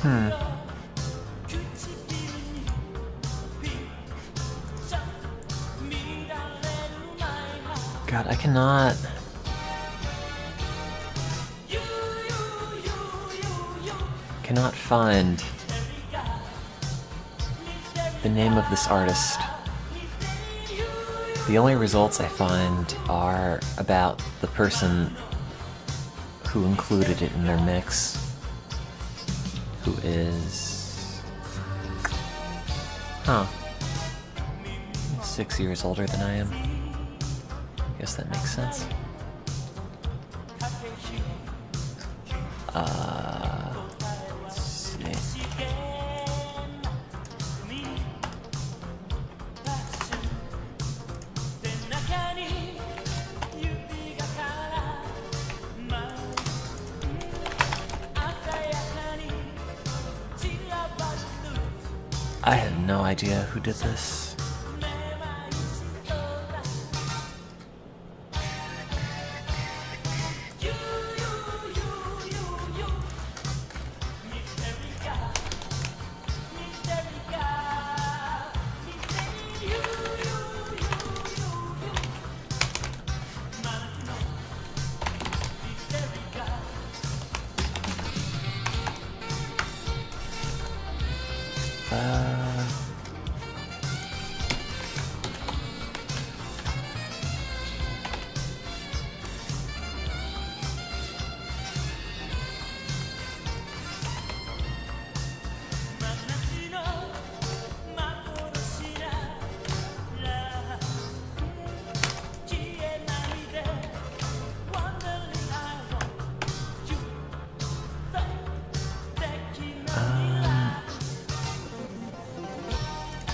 Hmm. God, I cannot find the name of this artist. The only results I find are about the person who included it in their mix, who is... Huh. 6 years older than I am. Guess that makes sense. Let's see. I have no idea who did this.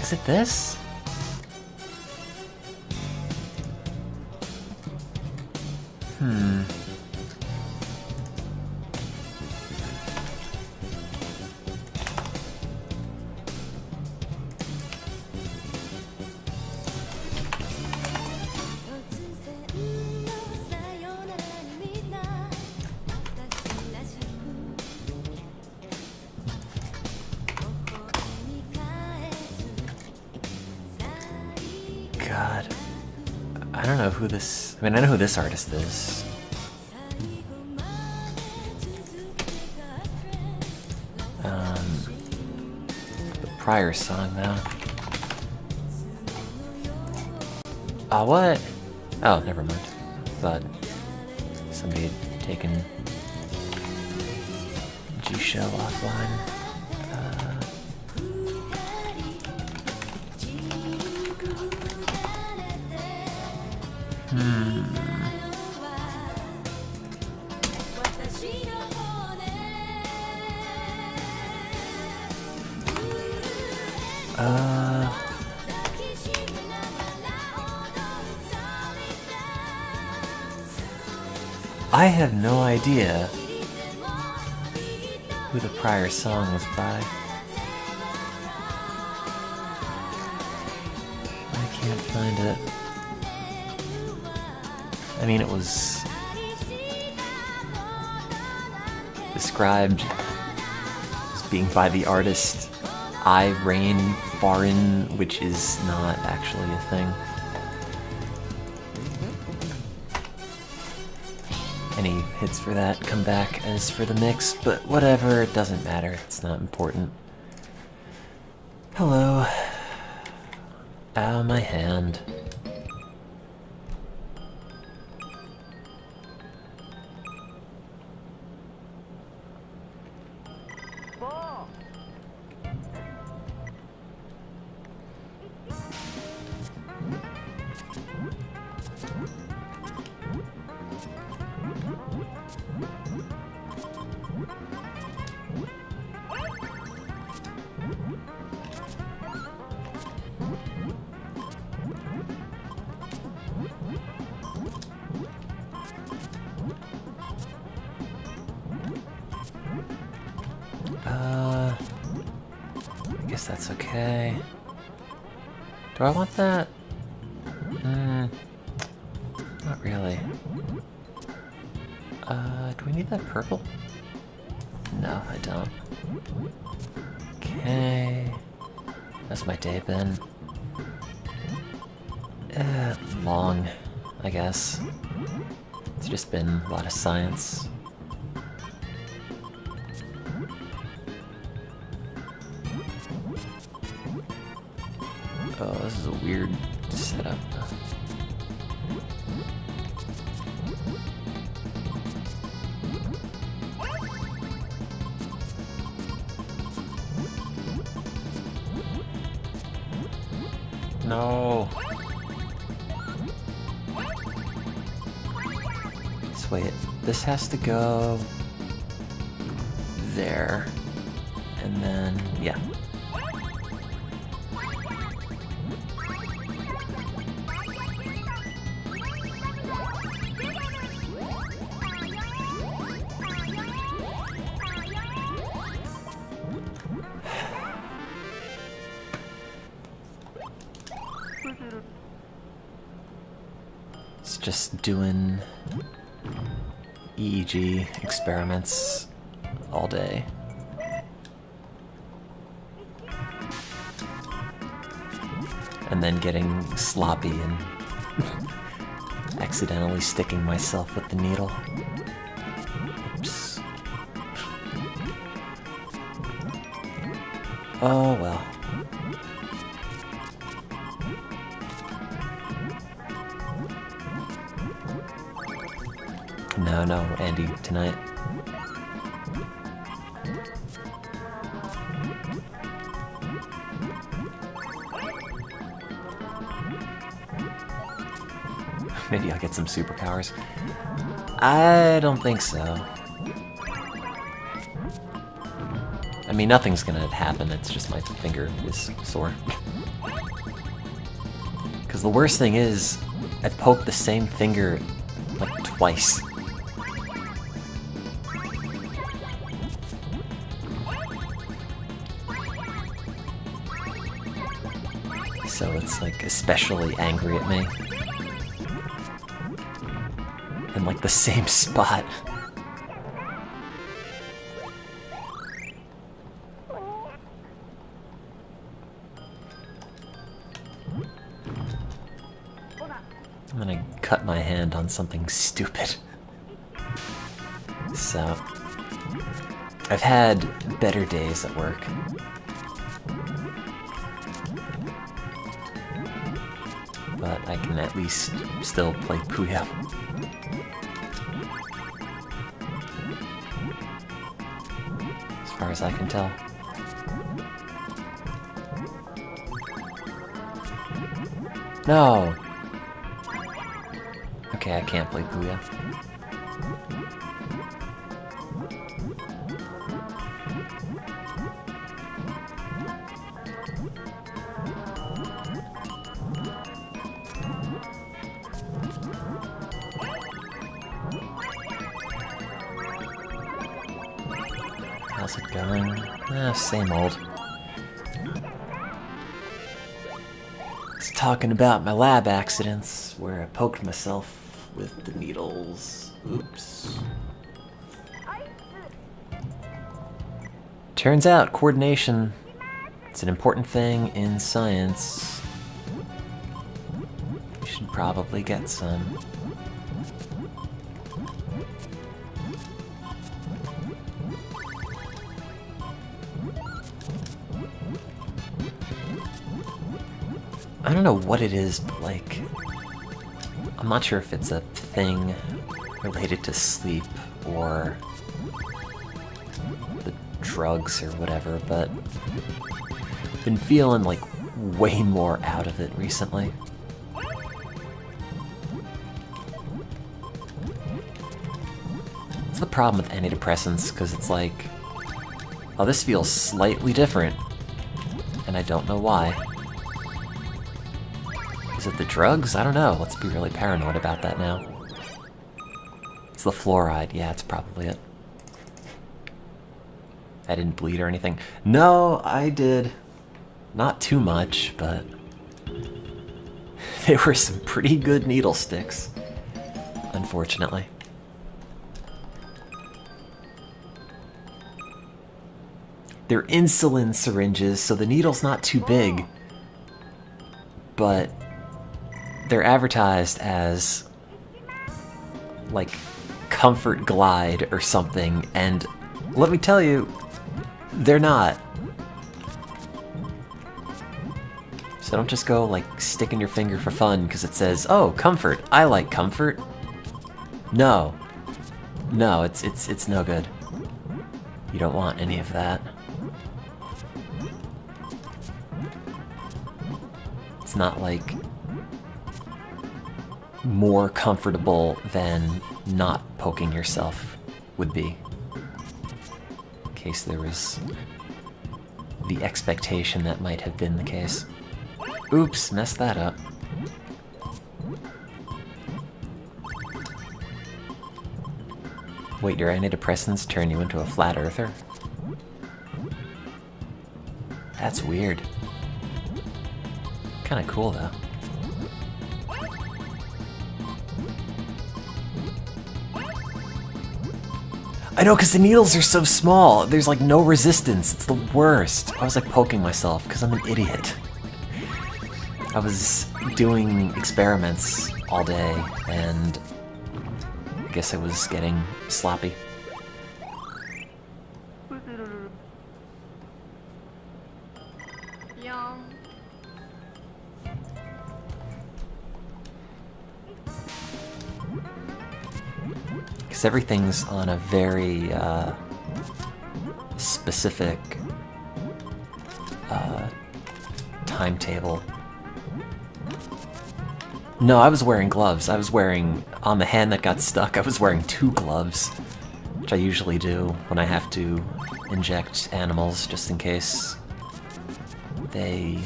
Is it this? God, I don't know who this... I mean, I know who this artist is. The prior song, though. What? Oh, never mind. Thought somebody had taken G-Shell offline. I have no idea who the prior song was by. I can't find it. I mean, it was described as being by the artist Rain Farin, which is not actually a thing. Any hits for that come back as for the mix, but whatever, it doesn't matter, it's not important. Hello. Ow, my hand. I guess that's okay. Do I want that? Not really. Do we need that purple? No, I don't. Okay. How's my day been? Long, I guess. It's just been a lot of science. Oh, this is a weird setup. No. So wait, this has to go there. And then, yeah. It's just doing EEG experiments all day. And then getting sloppy and accidentally sticking myself with the needle. Oops. Oh well. No, Andy, tonight. Maybe I'll get some superpowers. I don't think so. I mean, nothing's gonna happen, it's just my finger is sore. Because the worst thing is, I poked the same finger like twice. So it's like especially angry at me. In like the same spot. I'm gonna cut my hand on something stupid. So, I've had better days at work. But I can at least still play Puyo. As far as I can tell. No! Okay, I can't play Puyo. How's it going? Same old. Just talking about my lab accidents, where I poked myself with the needles. Oops. Turns out, coordination is an important thing in science. You should probably get some. I don't know what it is, but like, I'm not sure if it's a thing related to sleep or the drugs or whatever, but I've been feeling like way more out of it recently. It's the problem with antidepressants, because it's like, oh, this feels slightly different, and I don't know why. Is it the drugs? I don't know. Let's be really paranoid about that now. It's the fluoride. Yeah, it's probably it. I didn't bleed or anything. No, I did. Not too much, but they were some pretty good needle sticks, unfortunately. They're insulin syringes, so the needle's not too big. But they're advertised as like Comfort Glide or something, and let me tell you, they're not. So don't just go like sticking your finger for fun because it says, "Oh, comfort. I like comfort." No. No, it's no good. You don't want any of that. It's not like more comfortable than not poking yourself would be. In case there was the expectation that might have been the case. Oops, messed that up. Wait, your antidepressants turn you into a flat earther? That's weird. Kinda cool though. I know, because the needles are so small. There's like no resistance. It's the worst. I was like poking myself because I'm an idiot. I was doing experiments all day and I guess I was getting sloppy. Because everything's on a very specific timetable. No, I was wearing gloves. I was wearing, on the hand that got stuck, I was wearing 2 gloves, which I usually do when I have to inject animals, just in case they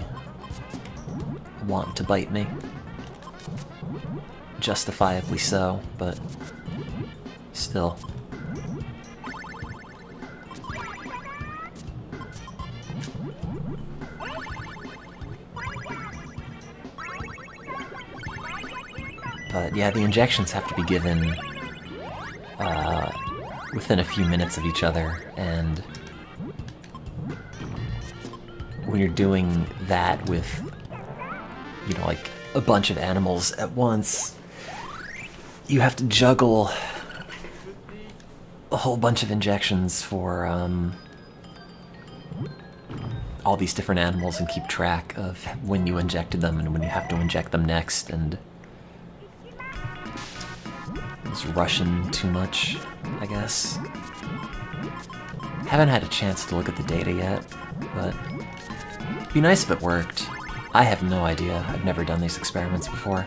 want to bite me. Justifiably so, but still. But yeah, the injections have to be given within a few minutes of each other, and when you're doing that with, you know, like a bunch of animals at once, you have to juggle a whole bunch of injections for all these different animals and keep track of when you injected them and when you have to inject them next, and it's rushing too much, I guess. Haven't had a chance to look at the data yet, but it'd be nice if it worked. I have no idea. I've never done these experiments before.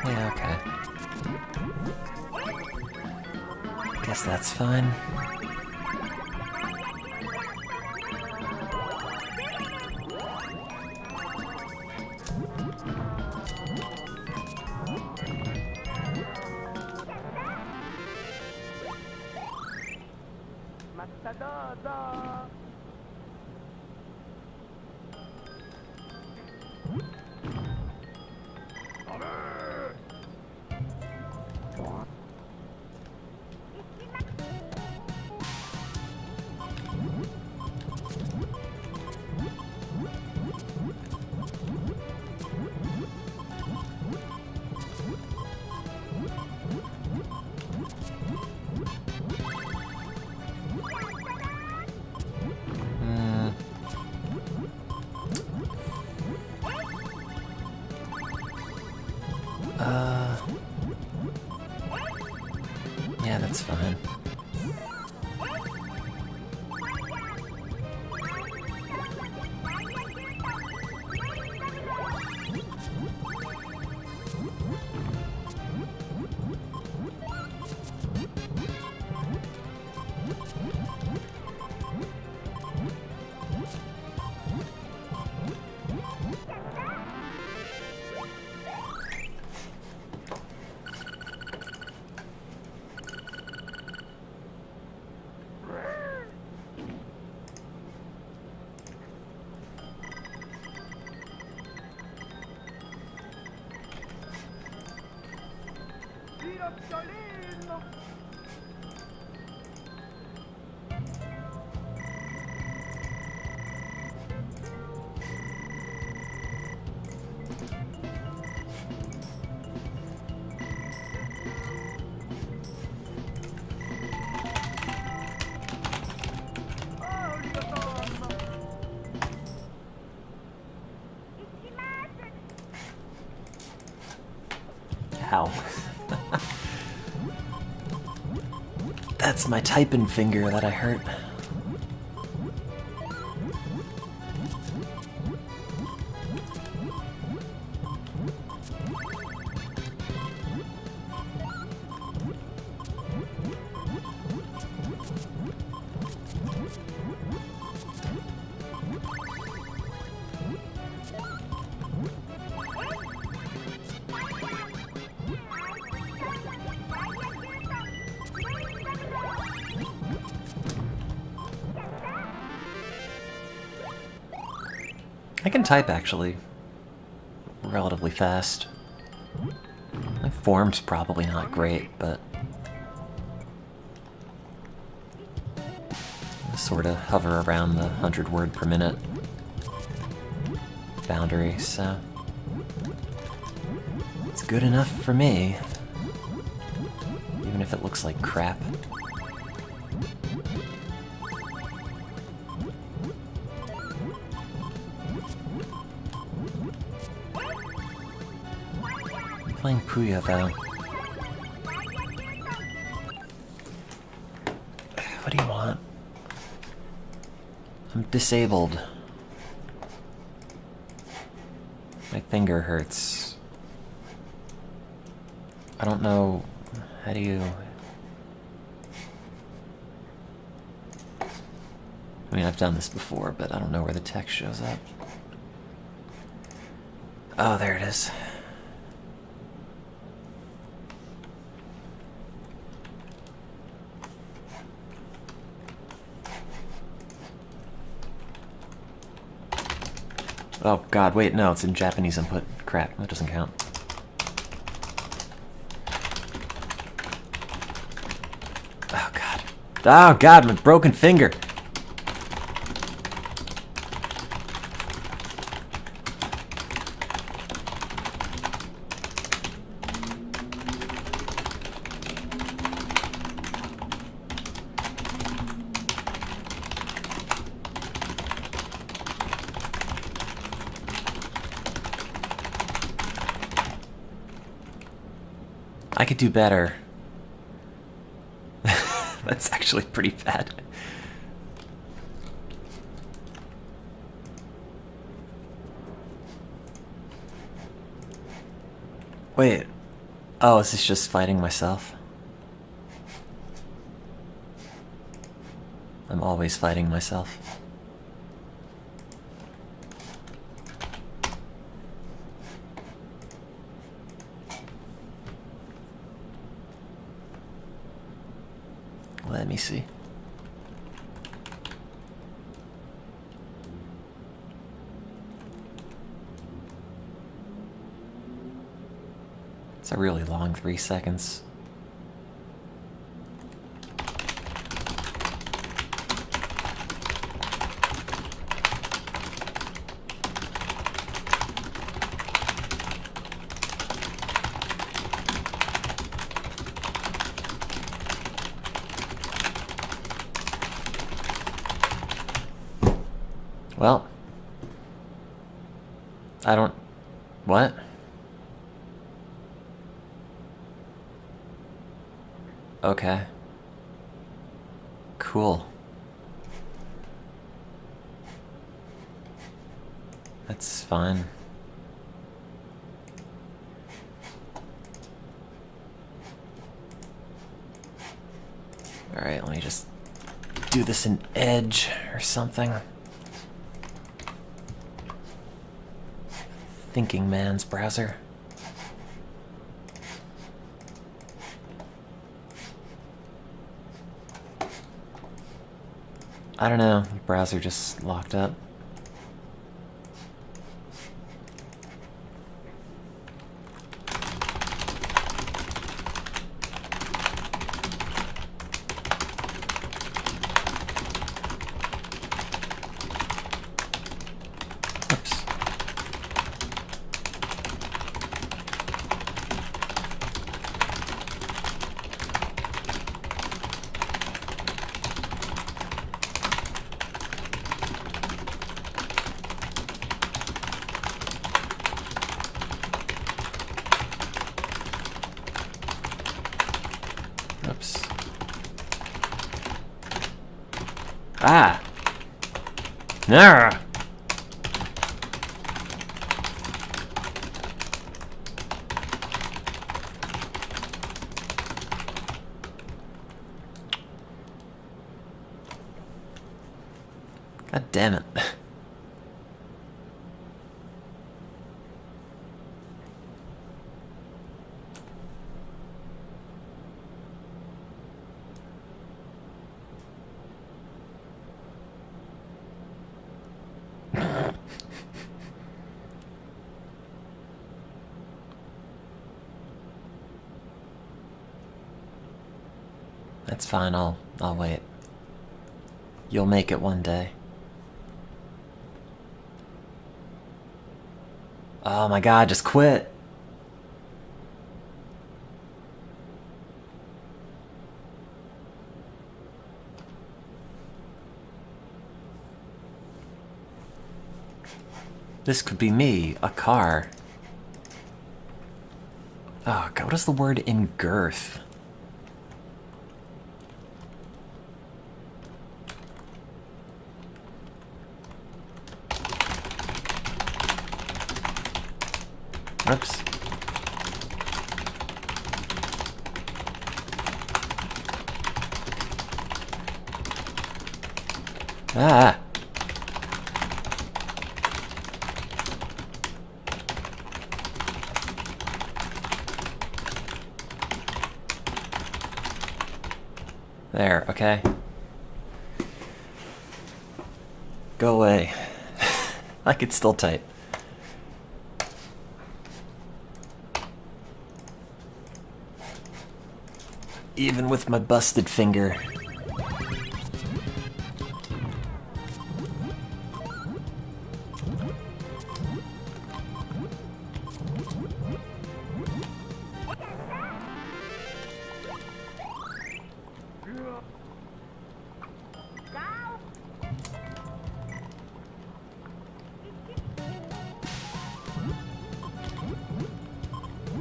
Yeah, okay. Guess that's fine. Yeah, that's fine. Ow. That's my typing finger that I hurt. I can type, actually, relatively fast. My form's probably not great, but I sort of hover around the 100 word per minute boundary, so it's good enough for me, even if it looks like crap. Playing Puyo, though. What do you want? I'm disabled. My finger hurts. I don't know. How do you... I mean, I've done this before, but I don't know where the text shows up. Oh, there it is. Oh god, wait, no, it's in Japanese input. Crap, that doesn't count. Oh god. Oh god, my broken finger! I could do better. That's actually pretty bad. Wait. Oh, is this just fighting myself? I'm always fighting myself. Let me see. It's a really long 3 seconds. Well, I don't... What? Okay. Cool. That's fine. Alright, let me just do this in Edge or something. Thinking man's browser. I don't know, the browser just locked up. Oops. Oops. Ah! Nah! God damn it. That's fine, I'll wait. You'll make it one day. Oh my god, just quit. This could be me, a car. Oh god, what is the word in girth? Oops. Ah! There, okay. Go away. I could still type. Even with my busted finger.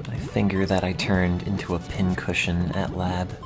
My finger that I turned into a pincushion at lab.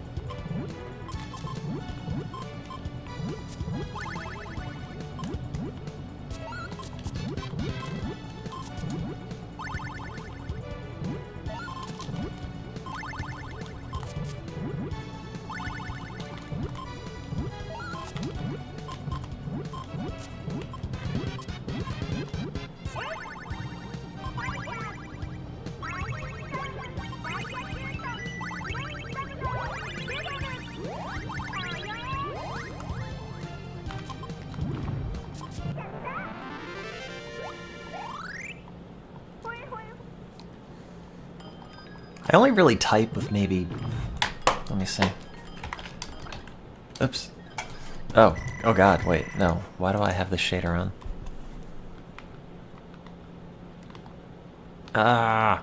I only really type with maybe... Let me see. Oops. Oh god, wait, no. Why do I have this shader on? Ah!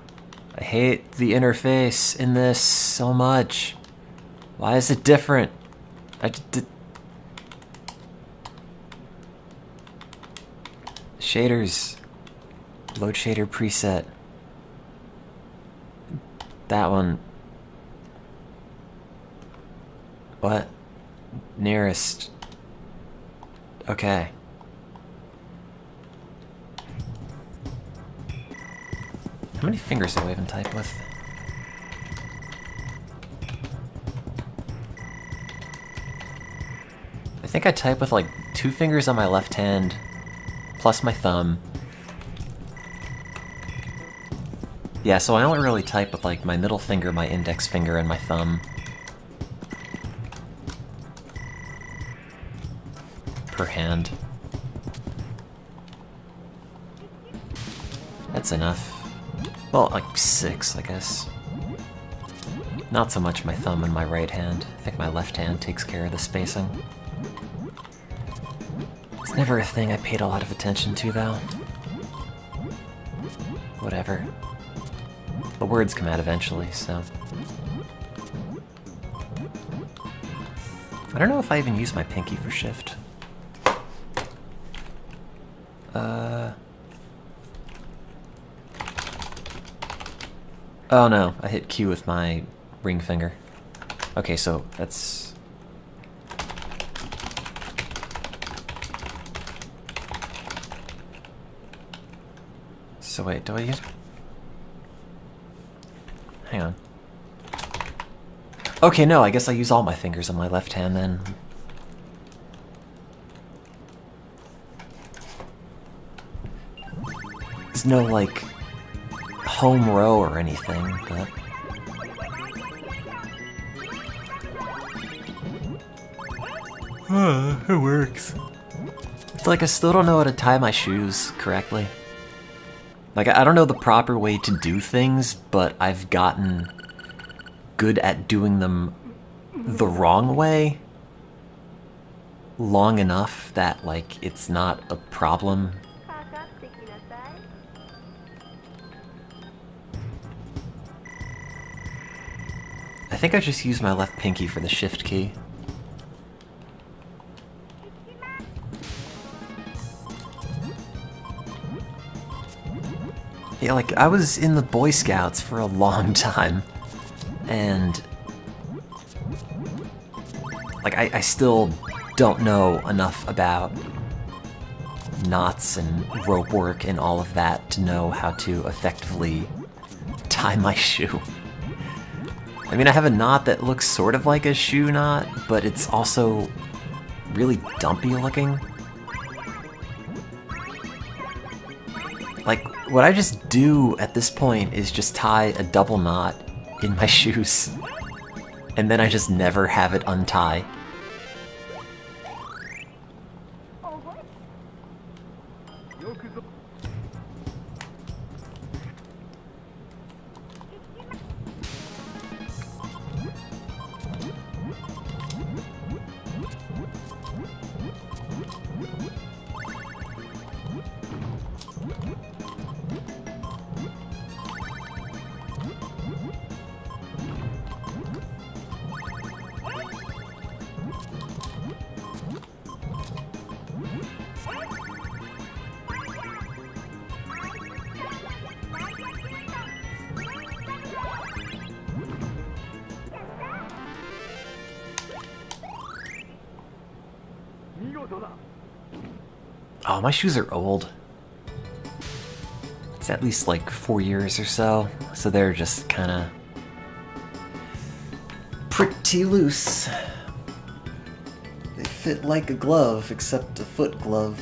I hate the interface in this so much. Why is it different? Shaders. Load shader preset. That one. What? Nearest. Okay. How many fingers do I even type with? I think I type with like 2 fingers on my left hand, plus my thumb. Yeah, so I only really type with like my middle finger, my index finger, and my thumb. Per hand. That's enough. Well, like 6, I guess. Not so much my thumb and my right hand. I think my left hand takes care of the spacing. It's never a thing I paid a lot of attention to, though. Whatever. The words come out eventually, so... I don't know if I even use my pinky for shift. Oh no, I hit Q with my ring finger. Okay, so that's... So wait, do I use... Hang on. Okay, no, I guess I use all my fingers on my left hand then. There's no, like, home row or anything, but... it works. It's like I still don't know how to tie my shoes correctly. Like, I don't know the proper way to do things, but I've gotten good at doing them the wrong way long enough that, like, it's not a problem. I think I just use my left pinky for the shift key. Yeah, like, I was in the Boy Scouts for a long time, and... like, I still don't know enough about knots and rope work and all of that to know how to effectively tie my shoe. I mean, I have a knot that looks sort of like a shoe knot, but it's also really dumpy looking. Like, what I just do at this point is just tie a double knot in my shoes, and then I just never have it untie. Oh, my shoes are old. It's at least like 4 years or so, so they're just kinda pretty loose. They fit like a glove, except a foot glove.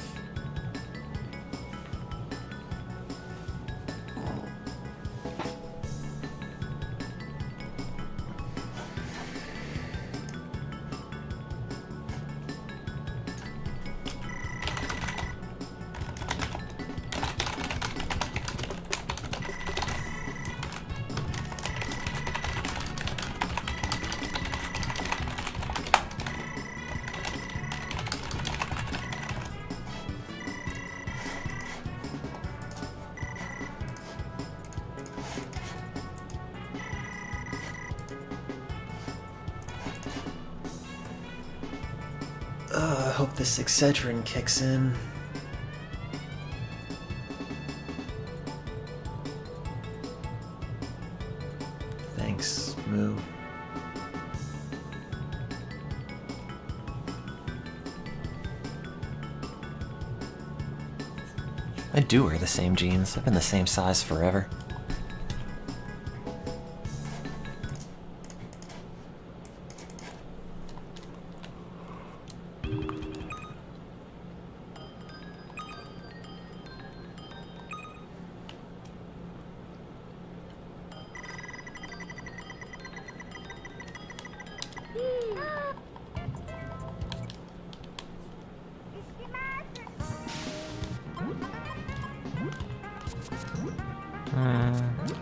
I hope this Excedrin kicks in. I do wear the same jeans. I've been the same size forever.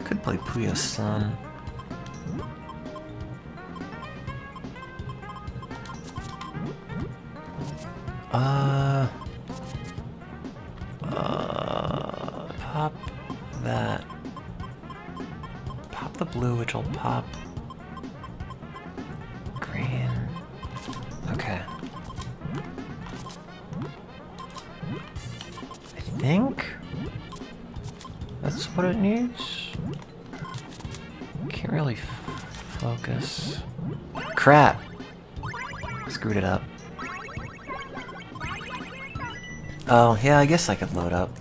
Could play Puyo-san. Pop that. Pop the blue, which will pop green. Okay. I think that's what it needs. Can't really focus. Crap! Screwed it up. Oh, yeah, I guess I could load up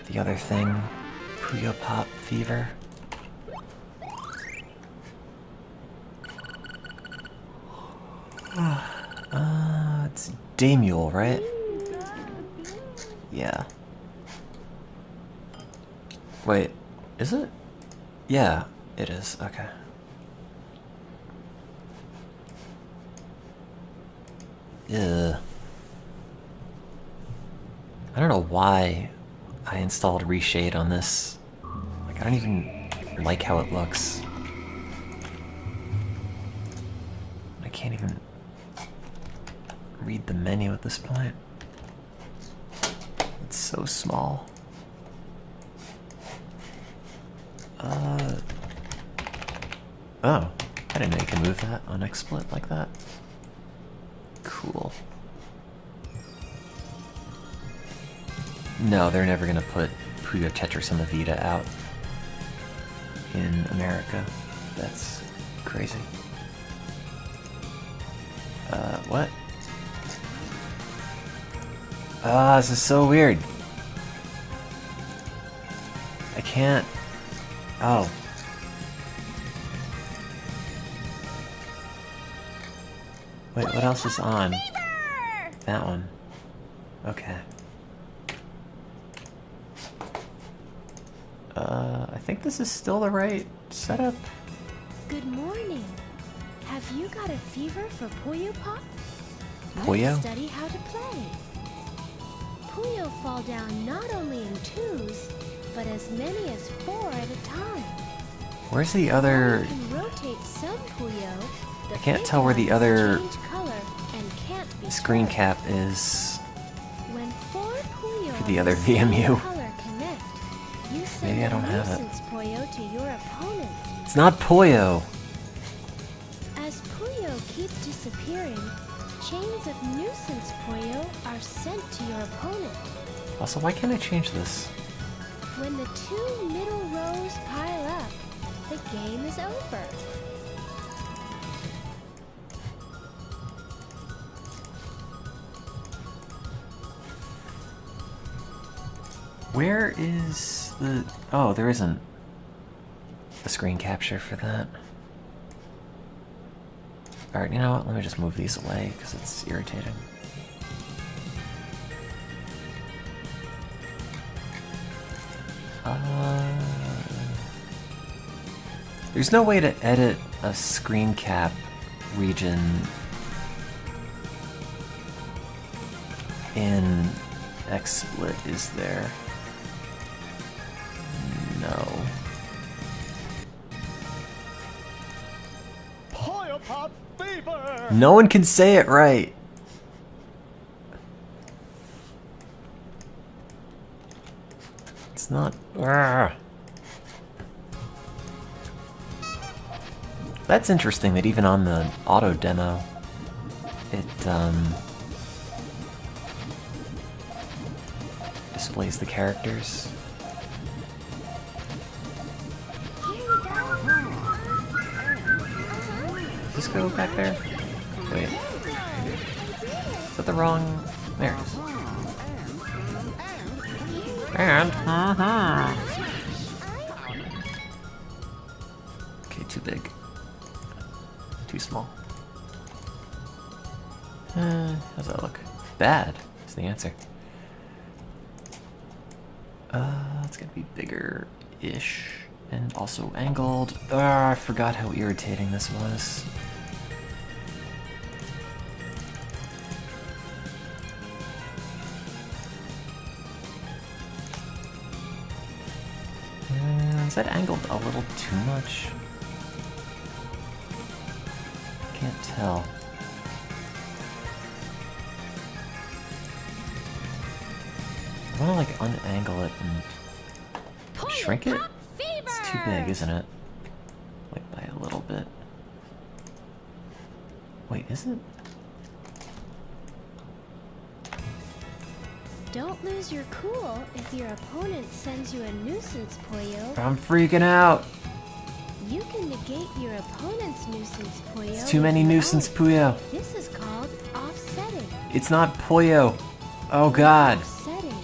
the other thing. Puyo Pop Fever. It's Damule, right? Yeah. Wait, is it? Yeah, it is. Okay. Ugh. I don't know why I installed Reshade on this. Like, I don't even like how it looks. I can't even read the menu at this point. It's so small. Oh, I didn't know you could move that on XSplit like that. Cool. No, they're never gonna put Puyo Tetris on the Vita out in America. That's crazy. What? Ah, this is so weird. I can't... Oh. Wait, what else is on? That one. Okay. I think this is still the right setup. Good morning. Have you got a fever for Puyo Pop? Puyo? Let's study how to play. Puyo fall down not only in twos, but as many as 4 at a time. Where's the other... You can rotate some Puyo. I can't tell where the other color and can't be screen cap is when 4 Puyo for the other of the same VMU. color connect, you send Maybe I don't a have it. nuisance Puyo to your opponent. It's not Puyo. As Puyo keep disappearing, chains of nuisance Puyo are sent to your opponent. Also, why can't I change this? When the 2 middle rows pile up, the game is over. Where is the... Oh, there isn't a screen capture for that. Alright, you know what? Let me just move these away, because it's irritating. There's no way to edit a screen cap region in XSplit, is there? No. No one can say it right. It's not. Arrgh. That's interesting that even on the auto demo, it displays the characters. Does this go back there? Wait. Is that the wrong... There it is. And okay, too big. Too small. How's that look? Bad is the answer. It's gonna be bigger-ish. And also angled. I forgot how irritating this was. Is that angled a little too much? Can't tell. I wanna like unangle it and shrink it? It's too big, isn't it? Like by a little bit. Wait, is it? Don't lose your cool if your opponent sends you a nuisance, Puyo. I'm freaking out. You can negate your opponent's nuisance, Puyo. It's too many nuisance, Puyo. This is called offsetting. It's not Puyo. Oh god. Offsetting.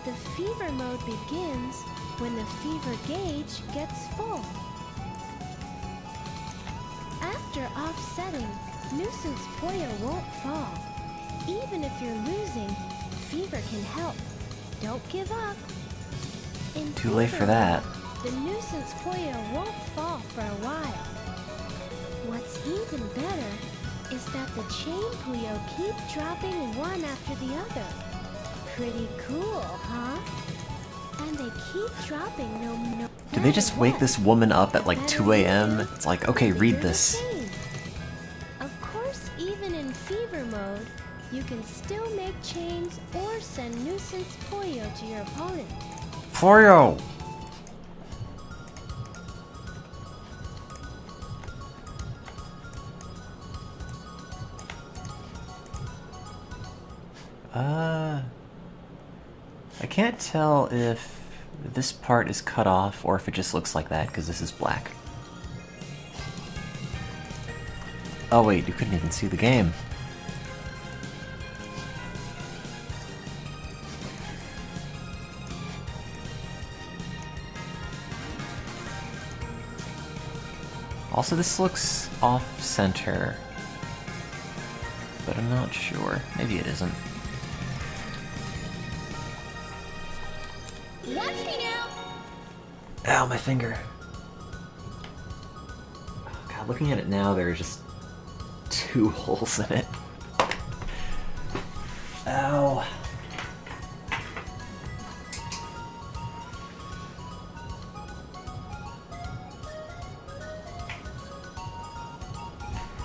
The fever mode begins when the fever gauge gets full. After offsetting, nuisance Puyo won't fall. Even if you're losing, fever can help. Don't give up. In Too late fever for that. mode, the nuisance Puyo won't fall for a while. What's even better is that the chain Puyo keep dropping one after the other. Pretty cool, huh? And they keep dropping no Did they just wake this woman up at like 2 a.m.? It's like, okay, read this. Of course, even in fever mode, you can still make chains or send nuisance Puyo to your opponent. Puyo! I can't tell if this part is cut off or if it just looks like that because this is black. Oh wait, you couldn't even see the game. Also, this looks off-center, but I'm not sure. Maybe it isn't. Watch me now! Ow, my finger. Oh, God, looking at it now, there are just 2 holes in it. Ow.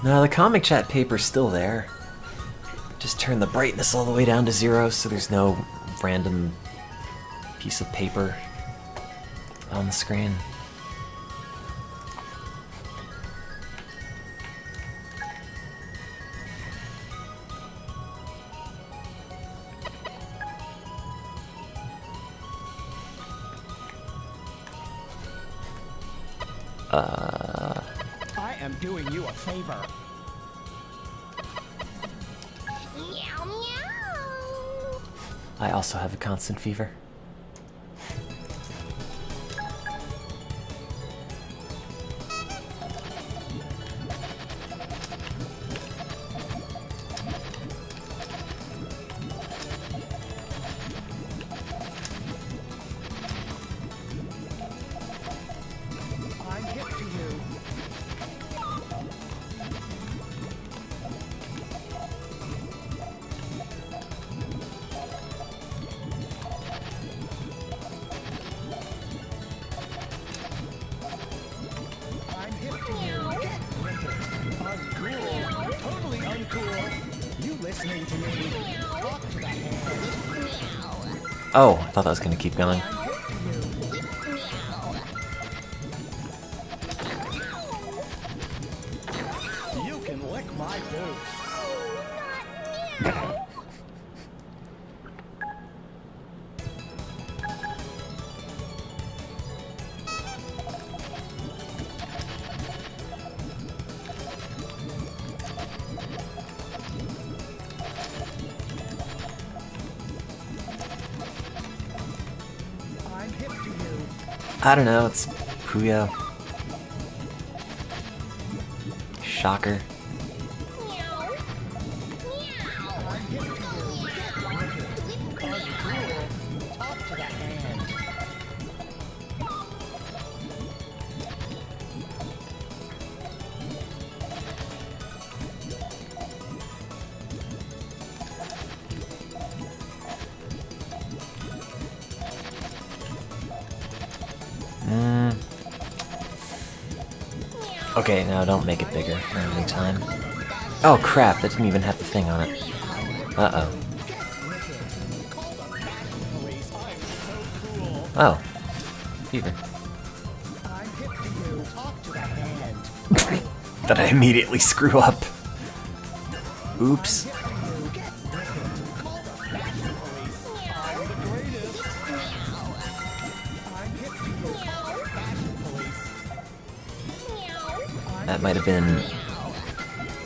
No, the comic chat paper's still there. Just turn the brightness all the way down to 0 so there's no random piece of paper on the screen. I am doing you a favor. Meow meow! I also have a constant fever. I'm hip to you. I'm hip to you. Get with it. Uncool. Totally uncool. You listening to me? Talk to the hand. Oh, I thought that was gonna keep going. I'm hip to you. You can lick my boots. I don't know, it's Puyo. Shocker. Talk to the hand. Okay, no, don't make it bigger every time. Oh crap, that didn't even have the thing on it. Uh-oh. Oh. Fever. I'm hip to you. Talk to the hand. Did I immediately screw up? Oops. That might have been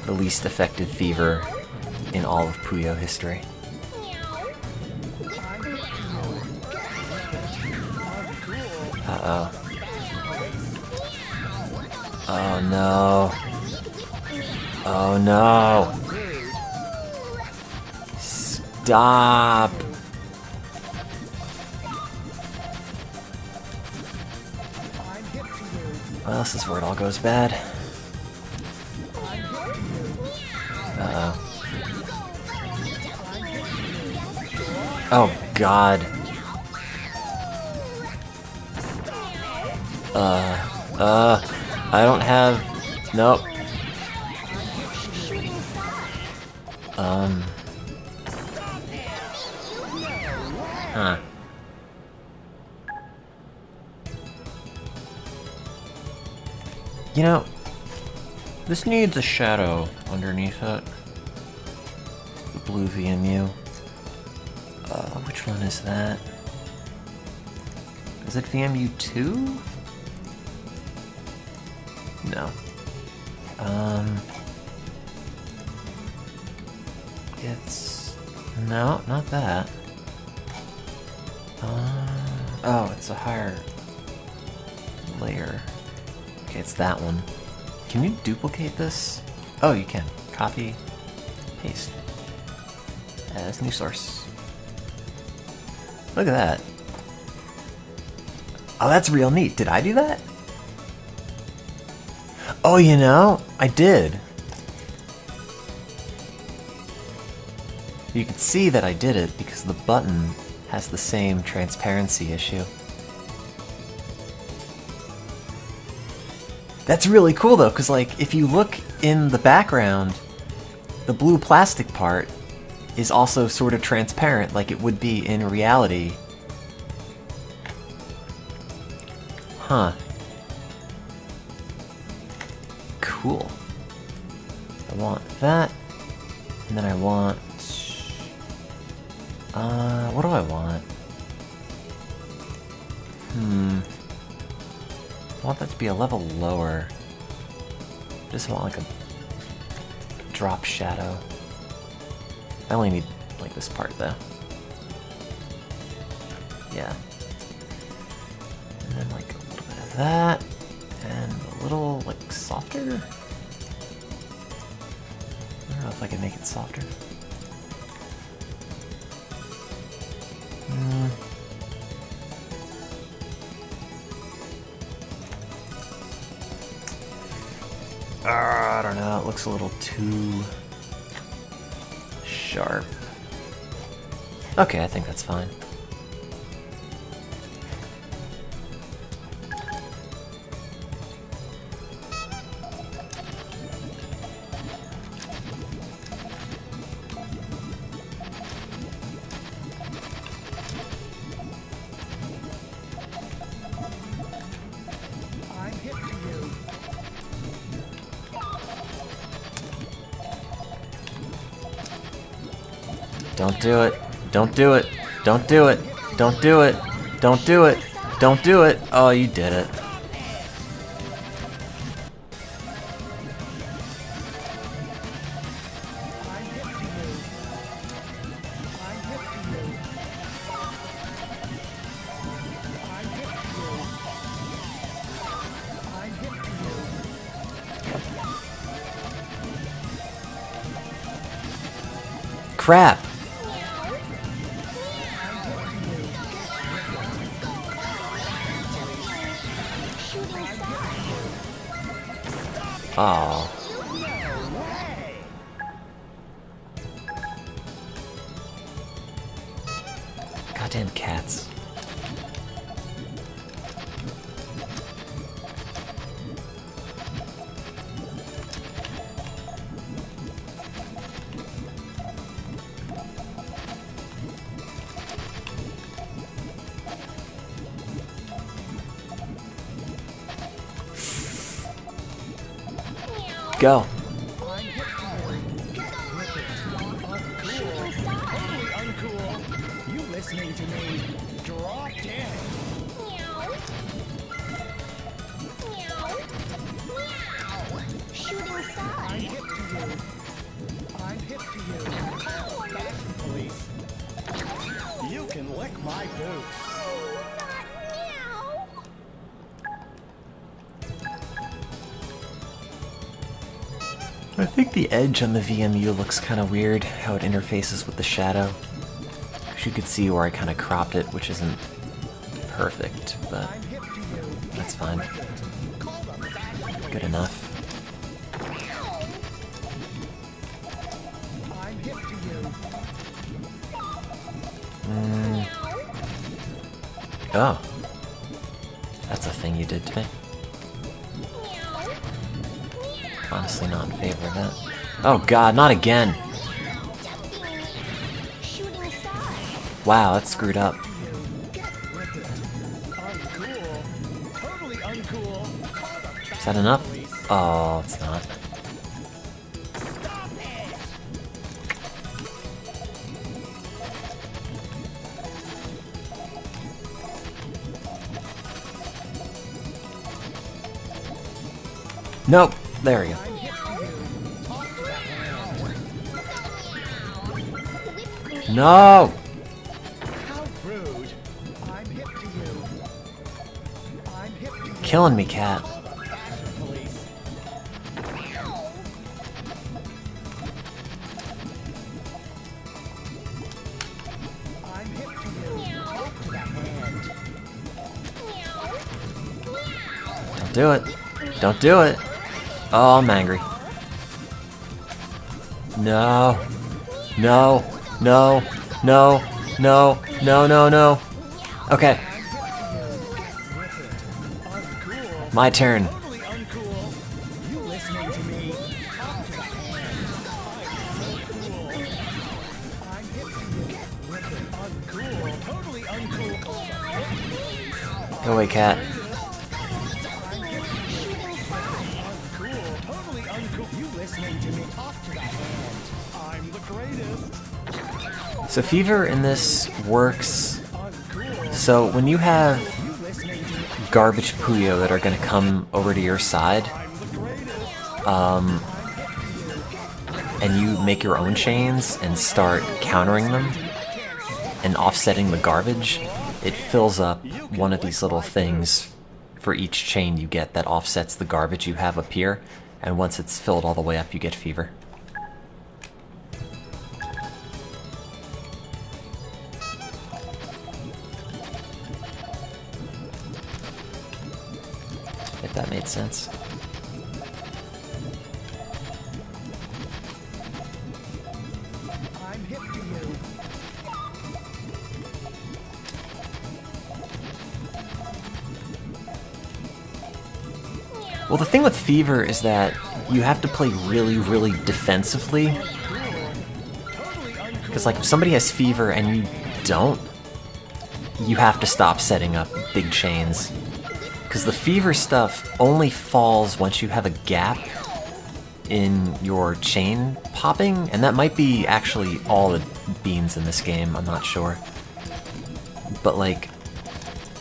the least effective fever in all of Puyo history. Uh-oh. Oh no. Oh no. Stop. Well, this is where it all goes bad. Uh-oh. Oh god. I don't have... Nope. Huh. You know, this needs a shadow underneath it. The blue VMU. Which one is that? Is it VMU 2? No. It's... No, not that. Oh, it's a higher layer. Okay, it's that one. Can you duplicate this? Oh, you can. Copy, paste. As new source. Look at that. Oh, that's real neat. Did I do that? Oh, you know, I did. You can see that I did it because the button has the same transparency issue. That's really cool though, because like if you look in the background, the blue plastic part is also sort of transparent like it would be in reality. Huh. Cool. I want that, and then I want... what do I want? I want that to be a level lower. Just want like a drop shadow. I only need like this part though. Yeah. And then like a little bit of that. And a little like softer. I don't know if I can make it softer. I don't know, it looks a little too sharp. Okay, I think that's fine. I'm hip to you. Don't do it. Don't do it. Don't do it. Don't do it. Don't do it. Don't do it. Oh, you did it. crap! Oh. Goddamn cats. Go. Totally uncool. You listening to me? Drop dead. Shooting star. I'm hip to you. I'm hip to you. Call the fashion police. You can lick my boots. I think the edge on the VMU looks kind of weird, how it interfaces with the shadow. 'Cause you could see where I kind of cropped it, which isn't perfect, but I'm hip to you. that's fine. Call the fashion Good enough. I'm hip to you. Oh. That's a thing you did to me. Honestly not in favor of that. Oh god, not again! Shooting star. Wow, that's screwed up. Uncool. Totally uncool. Call the Is that enough? Oh, it's not. Stop it! Nope! There we go. I'm hip to you. Talk to the hand. No! How rude. I'm hip to you. I'm hip to you. Killing me, cat. Call the fashion police. I'm hip to you. Talk to the hand. Don't do it. Don't do it. Oh, I'm angry. No. No. No. No. No. No, no, no. Okay. Uncool. My turn. Totally uncool. You listening to me? Talk to the hand. I'm so cool. I'm hip to you. Uncool. Totally uncool. Call the hand. Go away, cat. Uncool. Totally uncool. You listening to me? Talk to the hand. I'm the greatest. So Fever in this works. Uncool. So when you have You listening to me? garbage Puyo that are gonna come over to your side, I'm the greatest. and you make your own chains and start countering them and offsetting the garbage, it fills up one of these little things for each chain you get that offsets the garbage you have up here, and once it's filled all the way up, you get Fever. If that made sense. I'm hip to you. Well, the thing with Fever is that you have to play really, really defensively. Because, like, if somebody has Fever and you don't, you have to stop setting up big chains. Because the Fever stuff only falls once you have a gap in your chain popping, and that might be actually all the beans in this game, I'm not sure. But, like,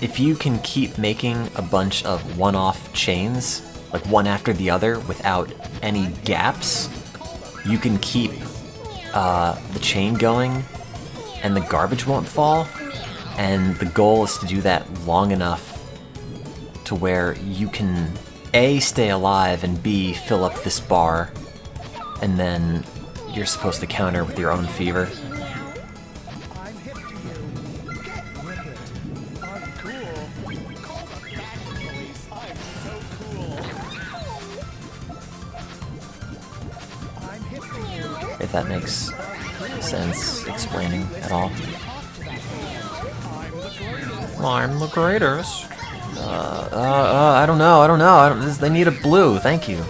if you can keep making a bunch of one-off chains, like one after the other, without any gaps, you can keep the chain going, and the garbage won't fall. And the goal is to do that long enough to where you can A, stay alive, and B, fill up this bar, and then you're supposed to counter with your own fever. I'm hip to you. Get with it. I'm cool. Call the fashion police. I'm so cool. I'm hip to you. If that makes sense explaining at all. I'm the greatest. I don't know. They need a blue. Thank you.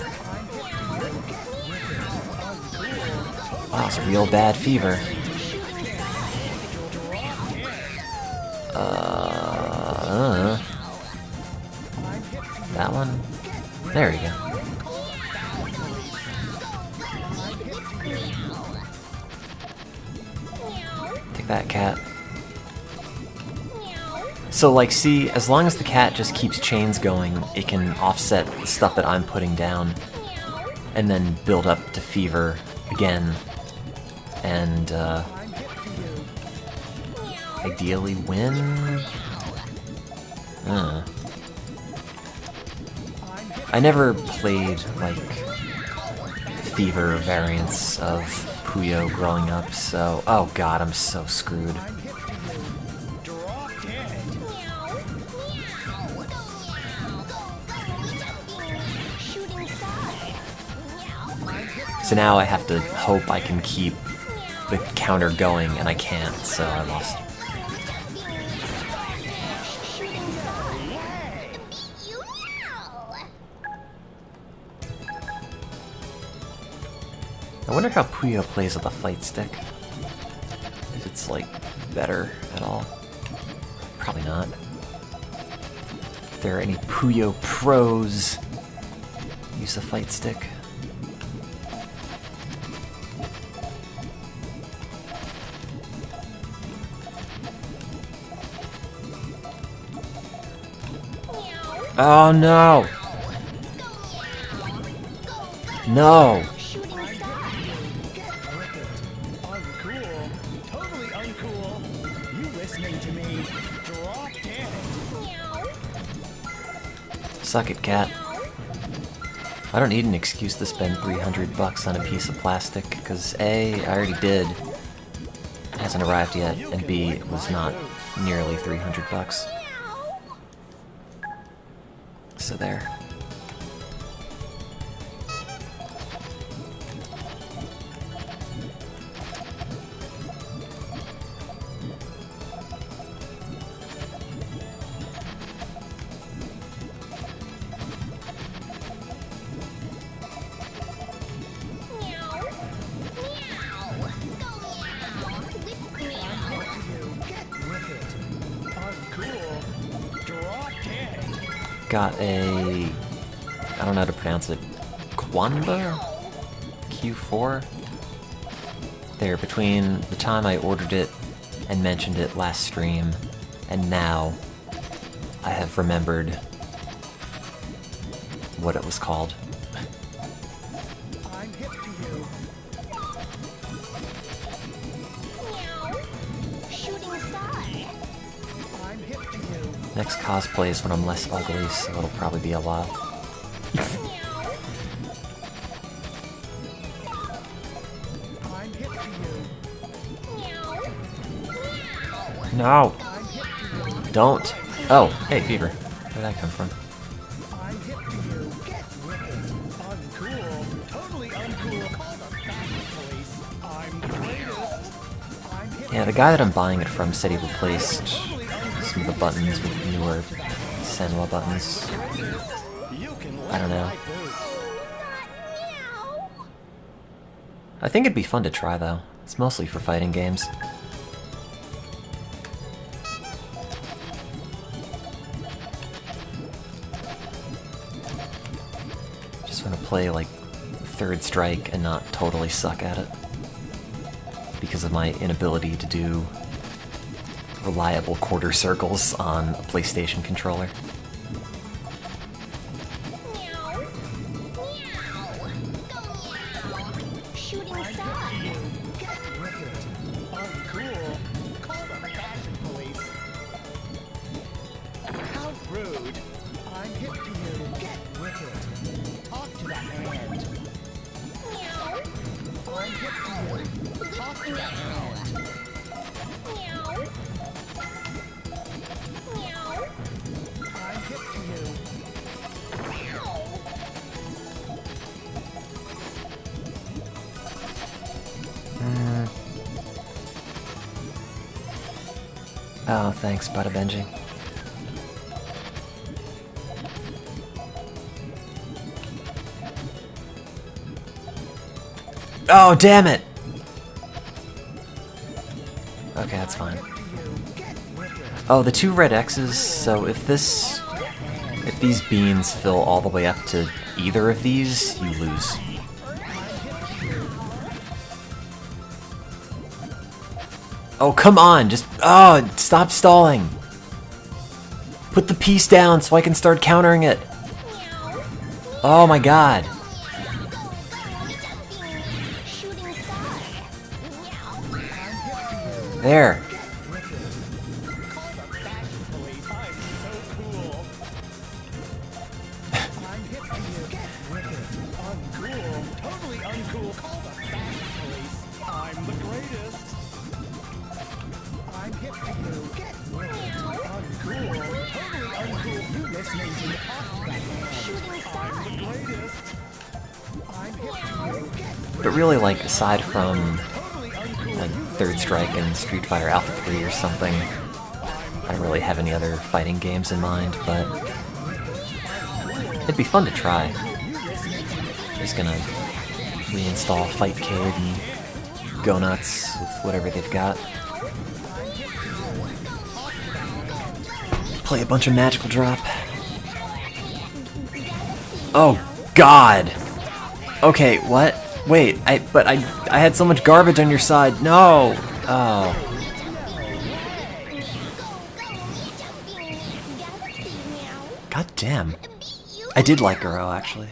Wow, it's a real bad fever. That one? There you go. Take that, cat. So, like, see, as long as the cat just keeps chains going, it can offset the stuff that I'm putting down, and then build up to fever again, and, ideally win? I never played, like, fever variants of Puyo growing up, so... Oh god, I'm so screwed. So now I have to hope I can keep the counter going, and I can't, so I lost. I wonder how Puyo plays with a fight stick. If it's, like, better at all. Probably not. If there are any Puyo pros, use the fight stick. Oh no! No! Uncool. Totally uncool. You listening to me? Drop dead. Suck it, cat. I don't need an excuse to spend $300 on a piece of plastic, because A, I already did. It hasn't arrived yet, and B, it was not nearly $300. So there. Got a... I don't know how to pronounce it. Quanba? Q4? There, between the time I ordered it and mentioned it last stream, and now, I have remembered what it was called. I'm hip to you. Shooting star. I'm hip to you. Next cosplay is when I'm less ugly, so it'll probably be a while. I'm hip to you. No! I'm hip to you. Don't! Oh, hey, fever. Where'd that come from? I'm hip to you. Get with it. Uncool. Totally uncool. Call the fashion police. I'm the greatest. I'm hip Yeah, the guy that I'm buying it from said he replaced some of the buttons with newer Senwa buttons. You can I don't know. like boots. I think it'd be fun to try, though. It's mostly for fighting games. Just want to play, like, Third Strike and not totally suck at it. Because of my inability to do reliable quarter circles on a PlayStation controller. Shooting star. Get with it. Uncool. Call the fashion police. How rude. I'm hip to you. Get with it. Talk to that hand. I'm hip I'm hip to you. Oh, thanks, Bada Benji. Oh, damn it! Okay, that's fine. Oh, the 2 red X's, so if these beans fill all the way up to either of these, you lose. Oh, come on, just, oh, stop stalling. Put the piece down so I can start countering it. Oh my god. There. Totally uncool. Call the fashion police. I'm the greatest. I'm hip to you. Get with it. Uncool. Totally uncool. You listening to me? I'm the greatest. I'm hip to you. Get But really, like, aside from like Third Strike and Street Fighter Alpha 3 or something, I don't really have any other fighting games in mind, but it'd be fun to try. Just gonna reinstall Fightcade and go nuts with whatever they've got. Play a bunch of Magical Drop. Oh god! Okay, what? Wait, I had so much garbage on your side. No! Oh. God damn. I did like Garo, actually.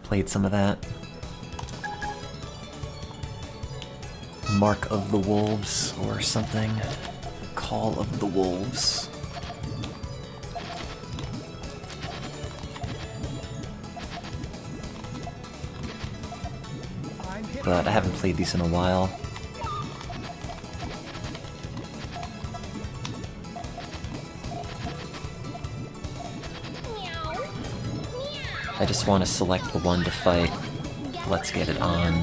Played some of that. Mark of the Wolves or something. Call of the Wolves. But I haven't played these in a while. I just want to select the one to fight. Let's get it on.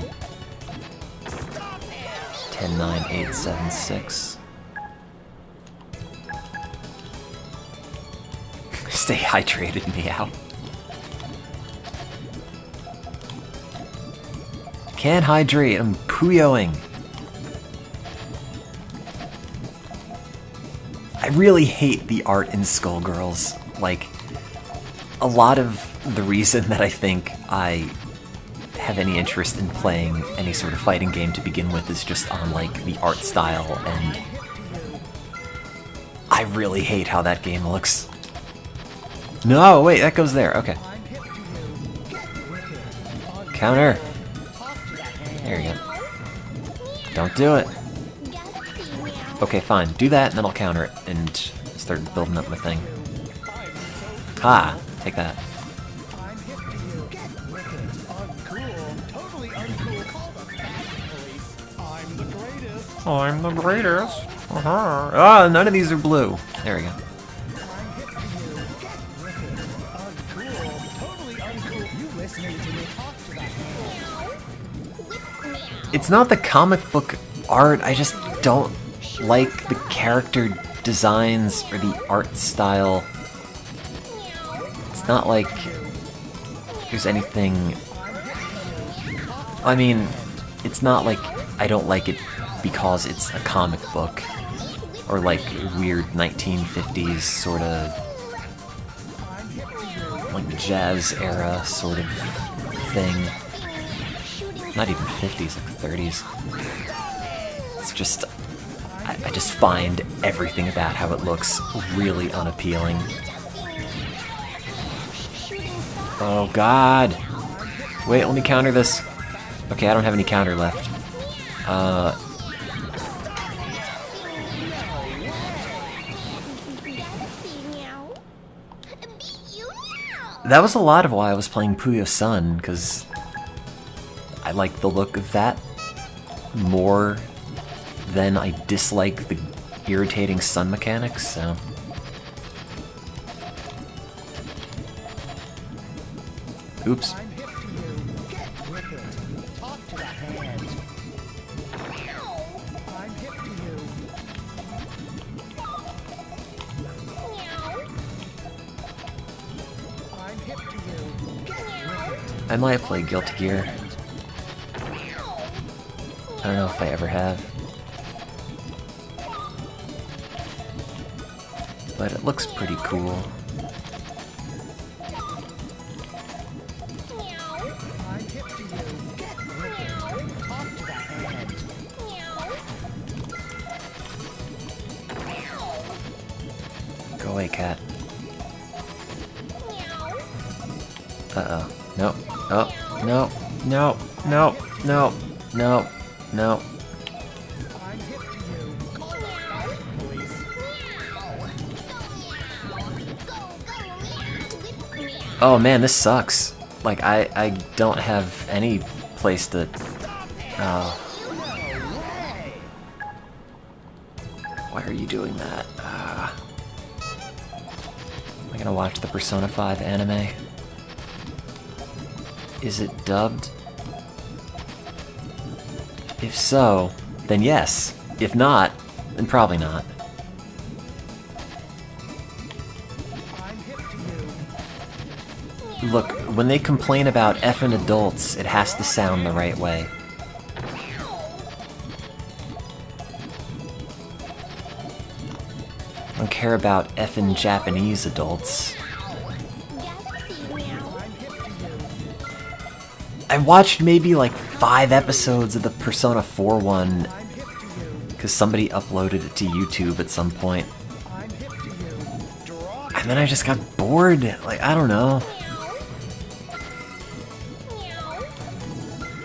10-9-8-7-6. Stay hydrated, meow. Can't hydrate, I'm Puyoing. I really hate the art in Skullgirls. Like, a lot of the reason that I think I have any interest in playing any sort of fighting game to begin with is just on, like, the art style, and I really hate how that game looks. No, wait, that goes there, okay. Counter. There you go. Don't do it. Okay, fine. Do that, and then I'll counter it and start building up my thing. Ha! Take that. I'm the greatest. Uh-huh. Ah, none of these are blue. There we go. It's not the comic book art, I just don't like the character designs or the art style. It's not like there's anything... I mean, it's not like I don't like it because it's a comic book or like weird 1950s sort of like jazz era sort of thing. Not even 50s, like 30s. It's just, I just find everything about how it looks really unappealing. Oh god! Wait, let me counter this. Okay, I don't have any counter left. That was a lot of why I was playing Puyo Sun, because I like the look of that more than I dislike the irritating sun mechanics, so... Oops. I'm hip to you. Get with it. Talk to the hand. I'm hip to you. I'm hip to you. Get with it. I might play Guilty Gear. I don't know if I ever have. But it looks pretty cool. I'm hip to you. Get with it. Talk to the hand. Go away, cat. Uh-oh. No. Oh, no. No. No. No. No. No. I'm hip to you. Call the traffic police. Oh man, this sucks. Like, I don't have any place to... Oh. Why are you doing that? Am I gonna watch the Persona 5 anime? Is it dubbed? If so, then yes. If not, then probably not. I'm hip to you. Look, when they complain about effing adults, it has to sound the right way. I don't care about effing Japanese adults. I watched maybe like 5 episodes of the Persona 4 one I'm hip to you. because somebody uploaded it to YouTube at some point. I'm hip to you. Draw. And then I just got bored. Like, I don't know.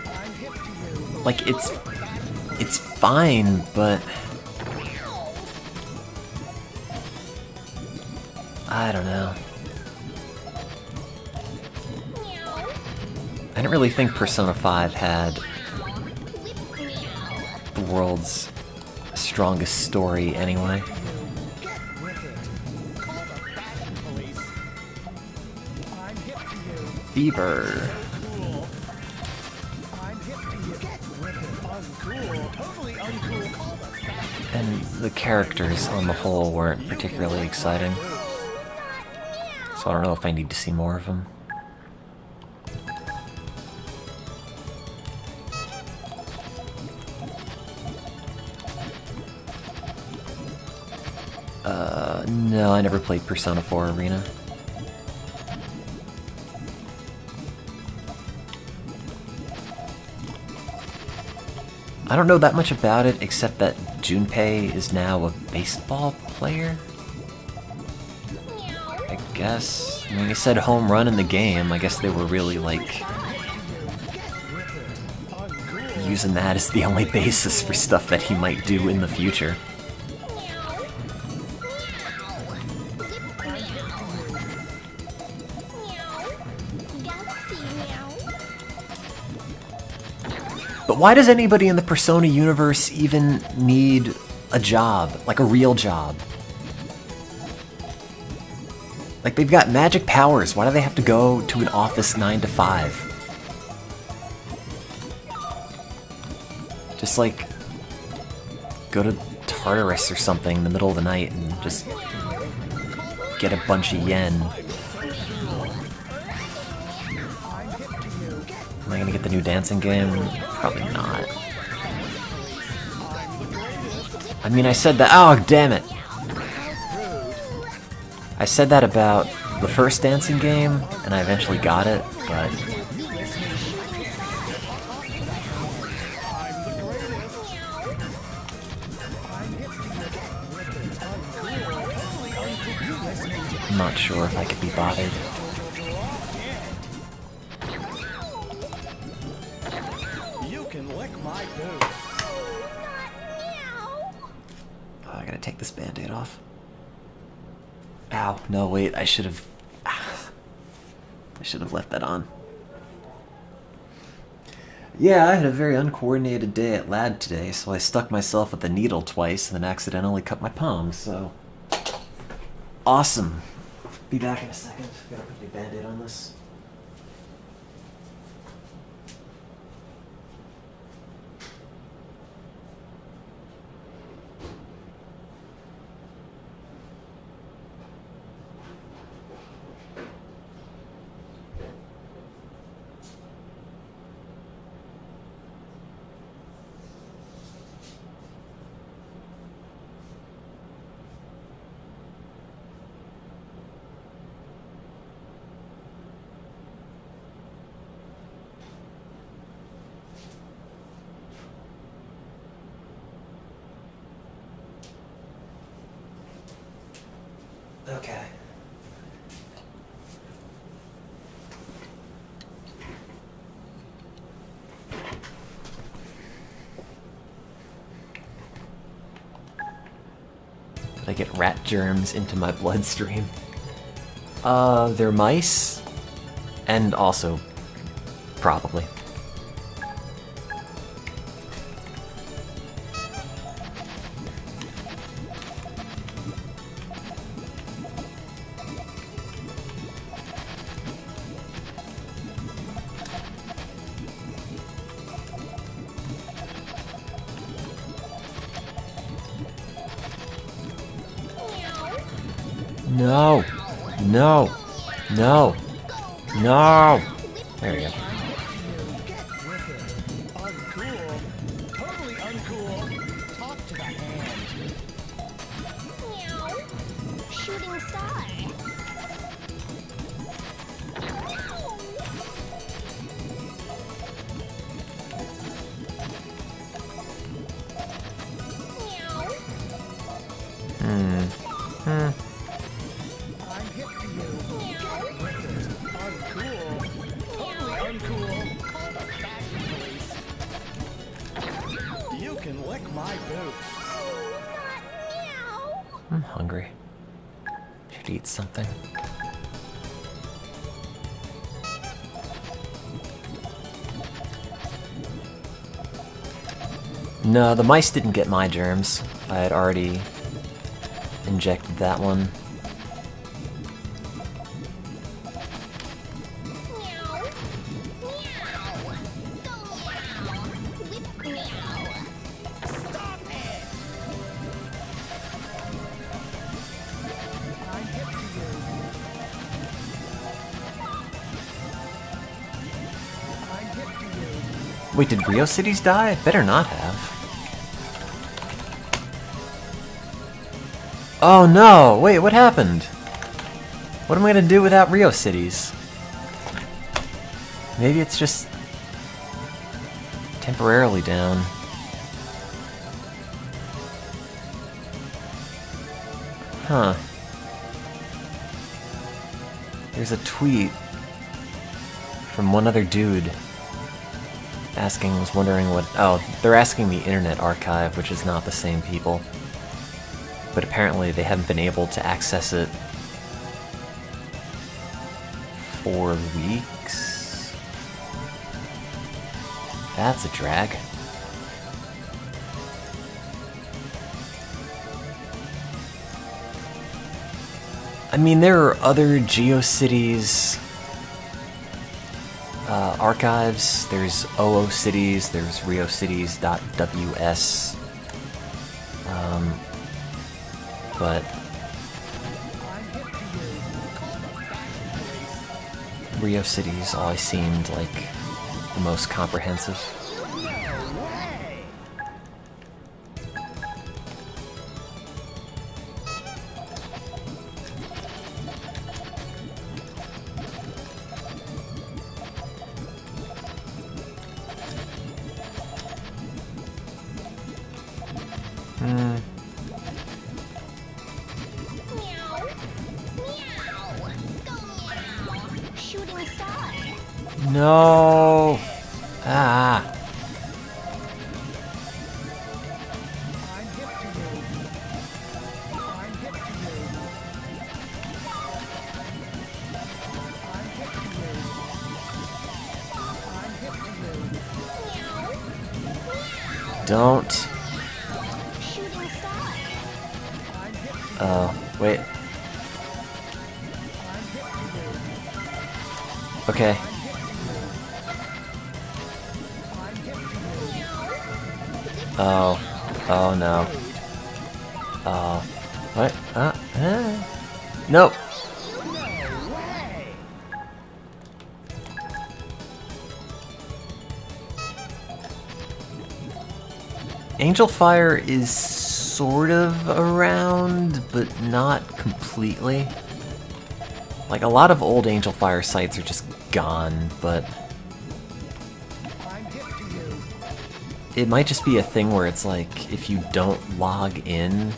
I'm hip to you. Like, it's fine, but I don't know. I didn't really think Persona 5 had the world's strongest story anyway. Get with it. Call the traffic police. I'm hip to you. Fever. Cool. I'm hip to you. Get with it. Uncool. Totally uncool. Call the traffic. And the characters on the whole weren't particularly exciting. So I don't know if I need to see more of them. No, I never played Persona 4 Arena. I don't know that much about it, except that Junpei is now a baseball player? I guess. I mean, he said home run in the game. I guess they were really, like, using that as the only basis for stuff that he might do in the future. But why does anybody in the Persona universe even need a job? Like a real job? Like, they've got magic powers. Why do they have to go to an office 9 to 5? Just, like, go to Tartarus or something in the middle of the night and just get a bunch of yen. Am I gonna get the new dancing game? Probably not. I mean, I said that. Oh, damn it! I said that about the first dancing game, and I eventually got it, but... I'm not sure if I could be bothered. You can lick my boots. Oh, I gotta take this band-aid off. Ow, no, wait, I should have left that on. Yeah, I had a very uncoordinated day at lab today, so I stuck myself with the needle twice and then accidentally cut my palm, so... Awesome. Be back in a second. Gotta put a band-aid on this. Okay. Did I get rat germs into my bloodstream? They're mice. And also, probably. No. No. No. No. There we go. Get with it. Uncool. Totally uncool. Talk to the hand. Meow. Shooting star. Meow. I'm hip to you. Get with it. Uncool. Totally uncool. Call the fashion police. You can lick my boots. Oh, not meow. I'm hungry. Should eat something. No, the mice didn't get my germs. I had already injected that one. Meow. Meow. Go meow. Whip meow. Stop it! I'm hip to you. I'm hip to you. Wait, did Rio Cities die? Better not have. Oh no! Wait, what happened? What am I gonna do without Rio Cities? Maybe it's just temporarily down. Huh. There's a tweet from one other dude was wondering what... Oh, they're asking the Internet Archive, which is not the same people. But apparently they haven't been able to access it for weeks. That's a drag. I mean, there are other GeoCities archives. There's OOCities, there's RioCities.ws. But Rio Cities always seemed like the most comprehensive. Meow. Meow. Go meow. Shooting star. No. Ah. I'm hip to you. I'm hip to you. I'm hip to you. I'm hip to you. Don't. Shooting star. Oh, wait. Okay. Oh. Oh no. Oh. What? Nope. Angel Fire is sort of around, but not completely. Like, a lot of old Angel Fire sites are just gone, but it might just be a thing where it's like, if you don't log in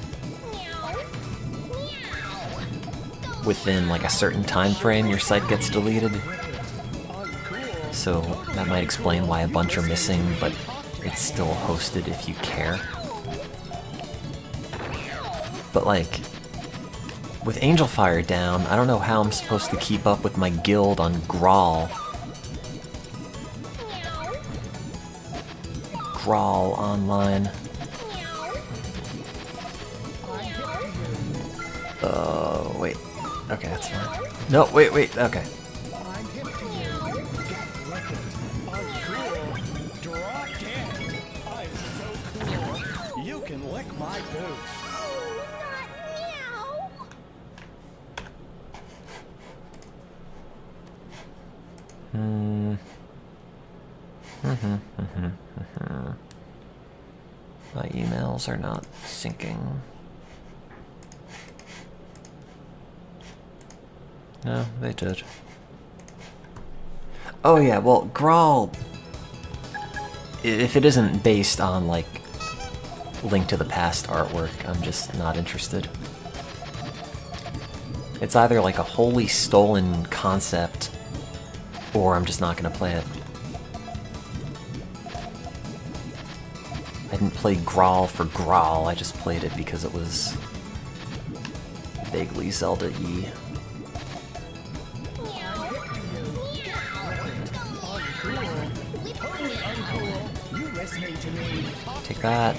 within like a certain time frame, your site gets deleted. So that might explain why a bunch are missing, but it's still hosted if you care. But like, with Angel Fire down, I don't know how I'm supposed to keep up with my guild on Grawl. Grawl Online. Oh, wait. Okay, that's fine. No, wait, okay. You can lick my boots. My emails are not syncing. No, they did. Oh yeah, well, Grawl, if it isn't based on, like, Link to the Past artwork, I'm just not interested. It's either like a wholly stolen concept, or I'm just not gonna play it. I didn't play Grawl for Grawl, I just played it because it was vaguely Zelda-y. Take that.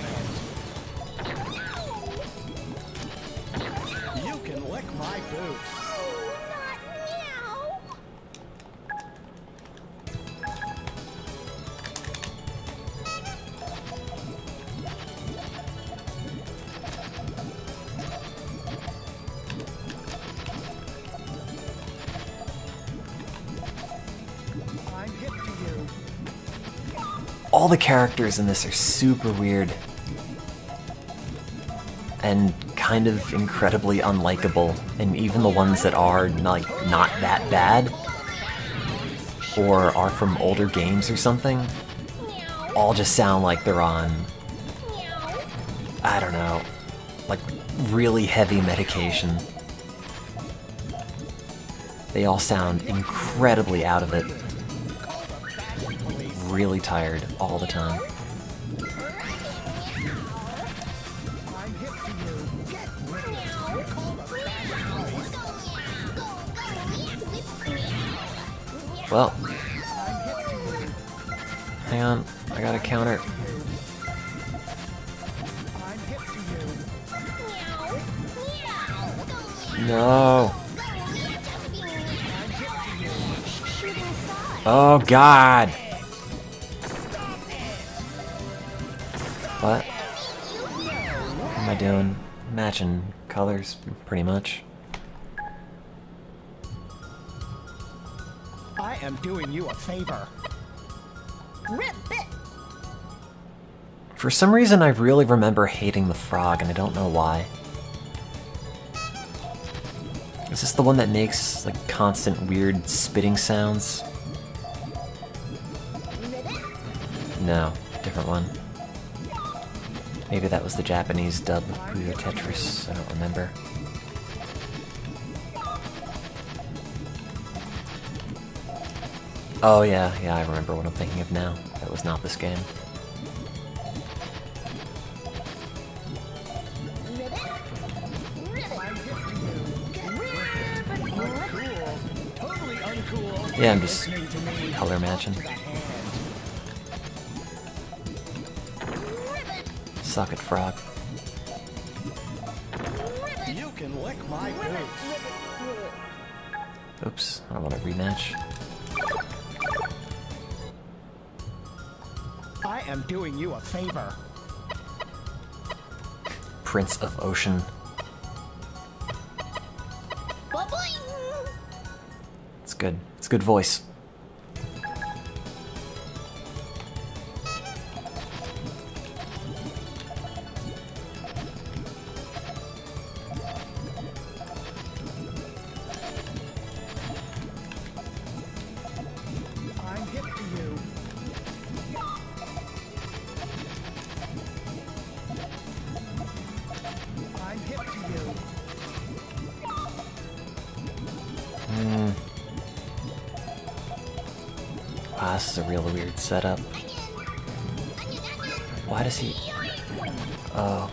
You can lick my boots. I'm hip to you. All the characters in this are super weird. And kind of incredibly unlikable. And even the ones that are like not that bad, or are from older games or something, all just sound like they're on, I don't know, like really heavy medication. They all sound incredibly out of it. Really tired all the time. Well, hang on, I got a counter. No. Oh God. What? What am I doing? Matching colors, pretty much. I am doing you a favor. Rip it. For some reason, I really remember hating the frog, and I don't know why. Is this the one that makes, like, constant weird spitting sounds? No, different one. Maybe that was the Japanese dub of Puyo Tetris, I don't remember. Oh yeah, I remember what I'm thinking of now. That was not this game. Yeah, I'm just color matching. Suck it, frog. You can lick my boots. Oops, I don't want to rematch. I am doing you a favor. Prince of Ocean. It's good. It's good voice. I'm hip to you. I'm hip to you. Wow, this is a real weird setup. Why does he... Oh,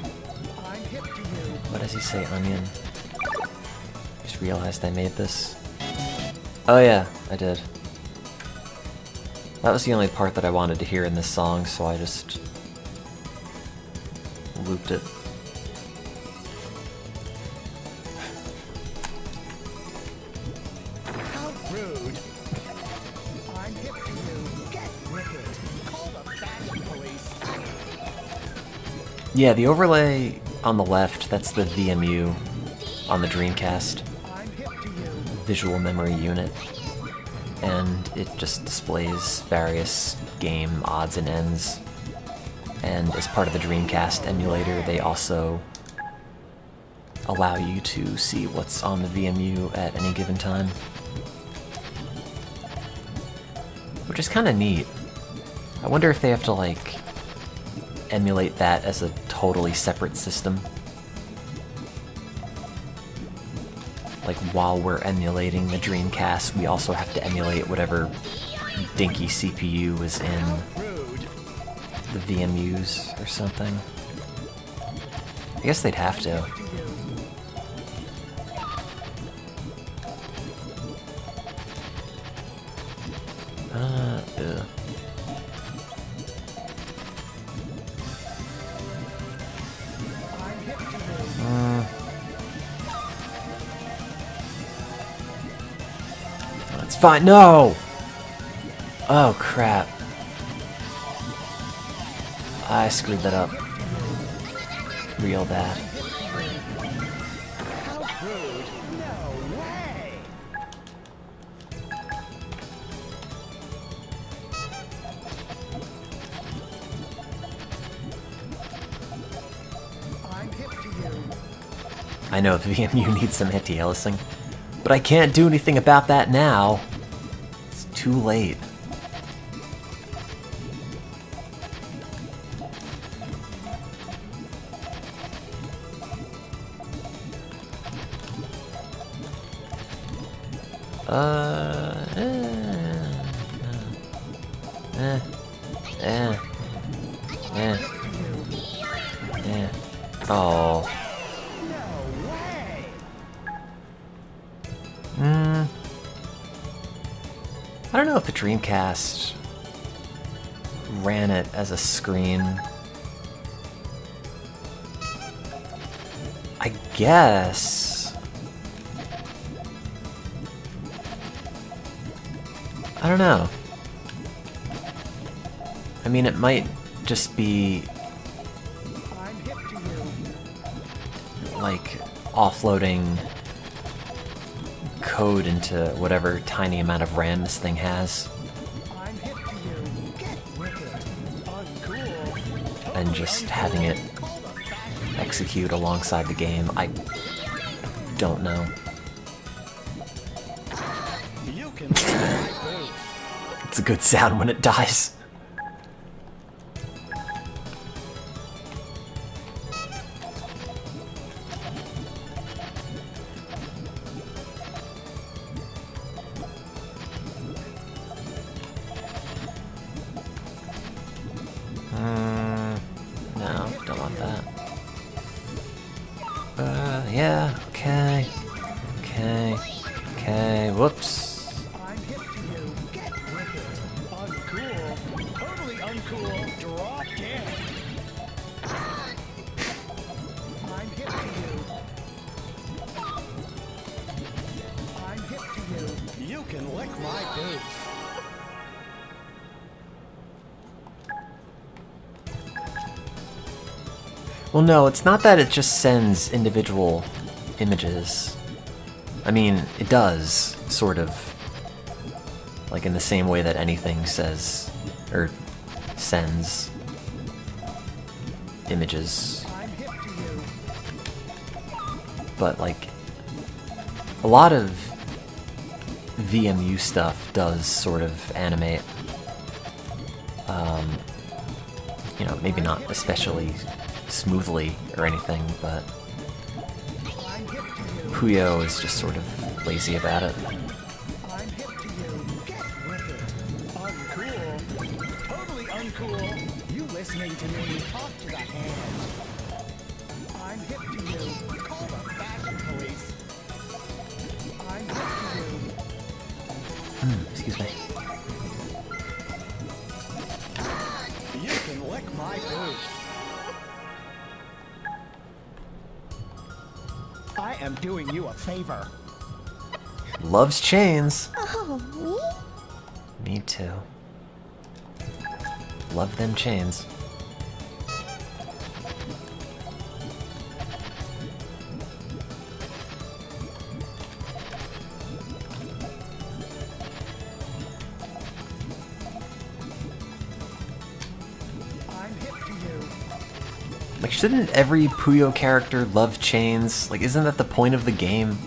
I'm hip to you. why does he say onion? Just realized I made this. Oh yeah, I did. That was the only part that I wanted to hear in this song, so I just looped it. How rude. I'm hip to you. Get with it. Call the fashion police. Yeah, the overlay on the left, that's the VMU on the Dreamcast, I'm hip to you. Visual Memory Unit, and it just displays various game odds and ends. And as part of the Dreamcast emulator, they also allow you to see what's on the VMU at any given time. Which is kind of neat. I wonder if they have to, like, emulate that as a totally separate system. Like, while we're emulating the Dreamcast, we also have to emulate whatever dinky CPU is in Rude. the VMUs or something. I guess they'd have to. To you. Ugh. I'm hip to you. It's fine. No! Oh, crap. I screwed that up. Real bad. How rude. No way. I'm hip to you. I know the VMU needs some anti-aliasing, but I can't do anything about that now. It's too late. Oh. No way. I don't know if the Dreamcast ran it as a screen. I guess. I don't know. I mean, it might just be I'm hip to you. like offloading code into whatever tiny amount of RAM this thing has I'm hip to you. Get with it. Uncool. and just having it Call the fashion. execute alongside the game. I don't know. You can lick my boots. It's a good sound when it dies. No, don't want that. Yeah, okay. Okay, whoops. I'm hip to you. Get with it. Uncool. Totally uncool. Drop dead. You can lick my boots. Well, no, it's not that it just sends individual images. I mean, it does, sort of. Like in the same way that anything says, or sends images. I'm hip to you. But like, a lot of VMU stuff does sort of animate. You know, maybe not especially smoothly or anything, but I'm hip to you. Puyo is just sort of lazy about it. I'm hip to you. Get with it. Uncool. Totally uncool. You listening to me? Talk to the hand. I'm hip to you. Call the fashion police. I'm hip to you. Excuse me. You can lick my boots. I am doing you a favor. Loves chains. Oh, me? Me too. Love them chains. I'm hip to you. Like, shouldn't every Puyo character love chains? Like, isn't that the point of the game?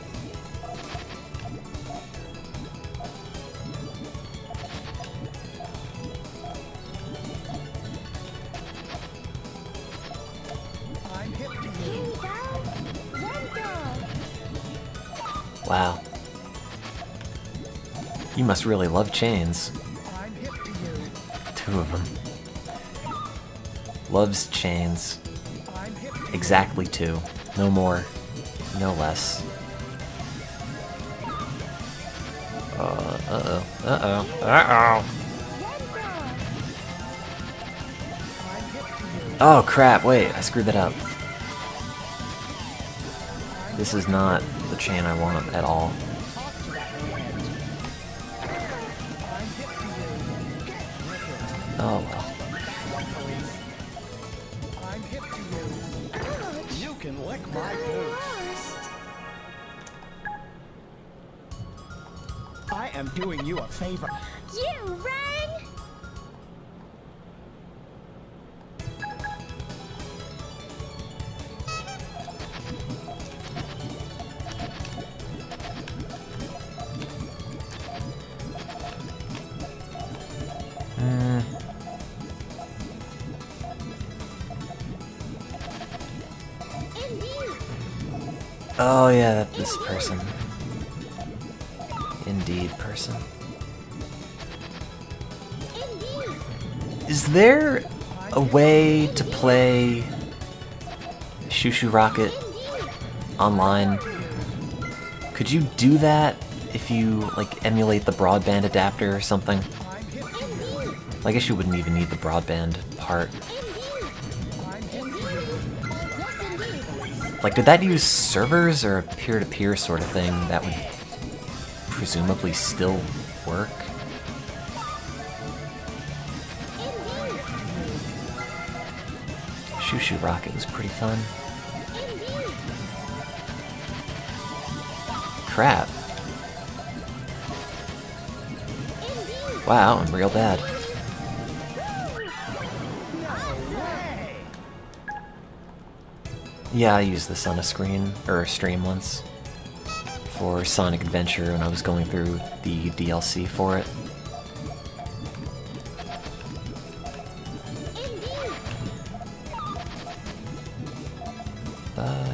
I'm hip to you. Here we go. Rental. Wow. You must really love chains. I'm hip to you. 2 of them. Loves chains. I'm hip to you. Exactly 2. No more. No less. Uh-oh. Uh-oh. Uh-oh. Rental. I'm hip to you. Oh, crap. Wait, I screwed that up. This is not the chain I want at all. Talk to the hand. I'm hip to you. Get with it. Oh, well. Police. I'm hip to you. Ouch. You can lick my boots. Lost. I am doing you a favor. You rang? Indeed. Oh, yeah, this person. Indeed, person. Indeed. Is there a way to play Shushu Rocket Indeed. online? Could you do that if you, like, emulate the broadband adapter or something? I'm hip to you. Indeed. I guess you wouldn't even need the broadband part. Indeed. I'm hip to you. Yes, indeed. Like, did that use servers or a peer-to-peer sort of thing that would presumably still work? Indeed. Shushu Rocket was pretty fun. Indeed. Crap. Indeed. Wow, I'm real bad. Hey! Yeah, I used this on a screen, or a stream once, for Sonic Adventure when I was going through the DLC for it. Indeed.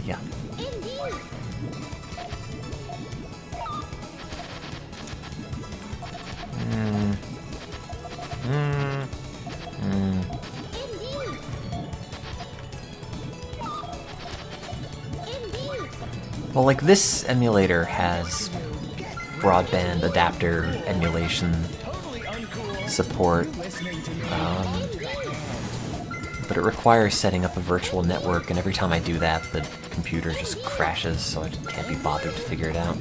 Yeah. Indeed. Indeed. Indeed. Well, like, this emulator has broadband adapter emulation Totally uncool. support, Listening to me. but it requires setting up a virtual network, and every time I do that, the computer just crashes, so I can't be bothered to figure it out.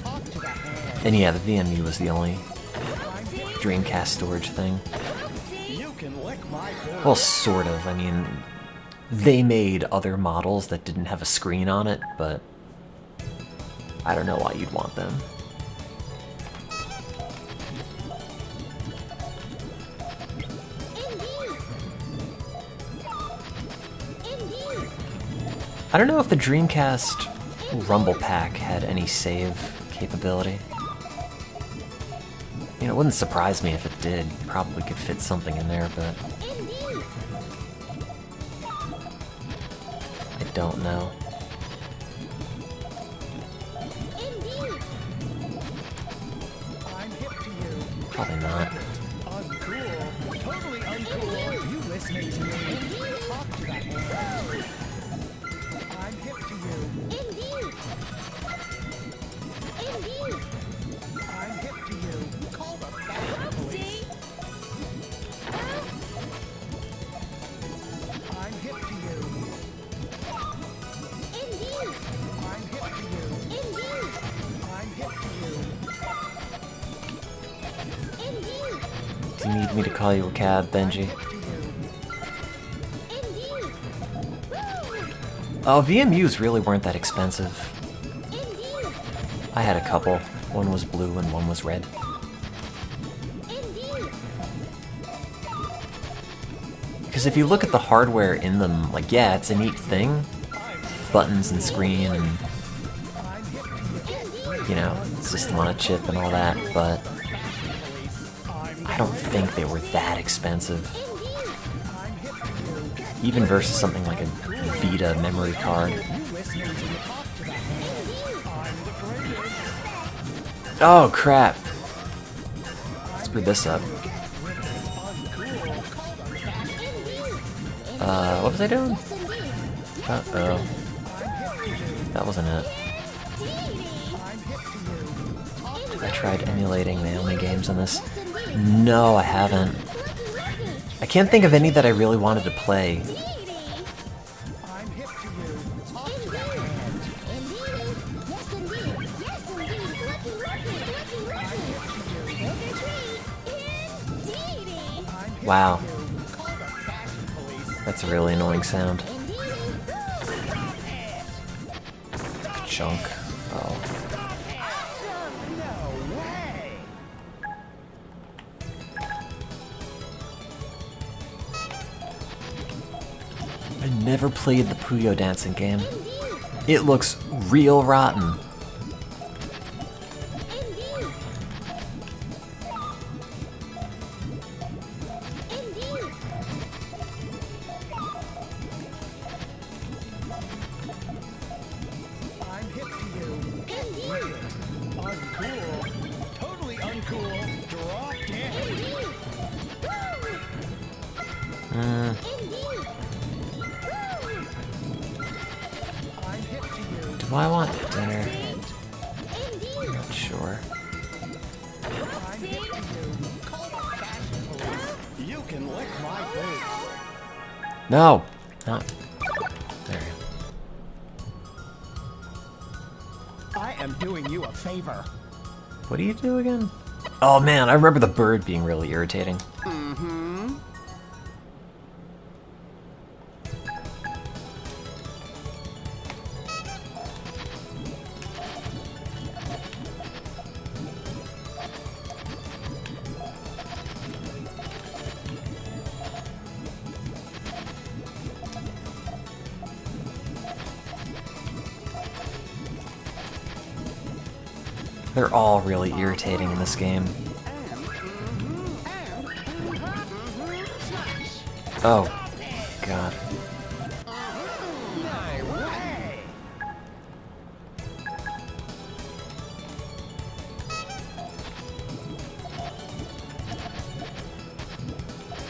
Talk to the hand. And yeah, the VMU was the only Dreamcast storage thing. You can lick my boots. Well, sort of. I mean, they made other models that didn't have a screen on it, but I don't know why you'd want them. I don't know if the Dreamcast Rumble Pack had any save capability. You know, it wouldn't surprise me if it did. Probably could fit something in there, but I don't know. I'm hip to you. Probably not. Uncool. Totally uncool. You listening to me? Talk to that man. I'm hip to you. I'm hip to you. Call the fashion police. I'm hip to you. I'm hip to you. I'm hip to you. Do you need me to call you a cab, Benji? Oh, VMUs really weren't that expensive. I had a couple. One was blue and one was red. Because if you look at the hardware in them, like, yeah, it's a neat thing. Buttons and screen and, you know, system on a chip and all that, but I don't think they were that expensive. Even versus something like a Vita memory card. Oh crap! Screwed this up. What was I doing? Uh-oh. That wasn't it. Have I tried emulating Naomi games in this? No, I haven't. I can't think of any that I really wanted to play. Wow. That's a really annoying sound. Chunk. Oh. I never played the Puyo dancing game. It looks real rotten. I'm hip to you. Uncool. Totally uncool. Drop dead. I'm hip to you. Do I want dinner? I'm not sure. I'm hip to you. Call the fashion police. You can lick my boots. No! No. There you I am doing you a favor. go. What do you do again? Oh man, I remember the bird being really irritating. Mm-hmm. They're all really irritating in this game. Oh, God.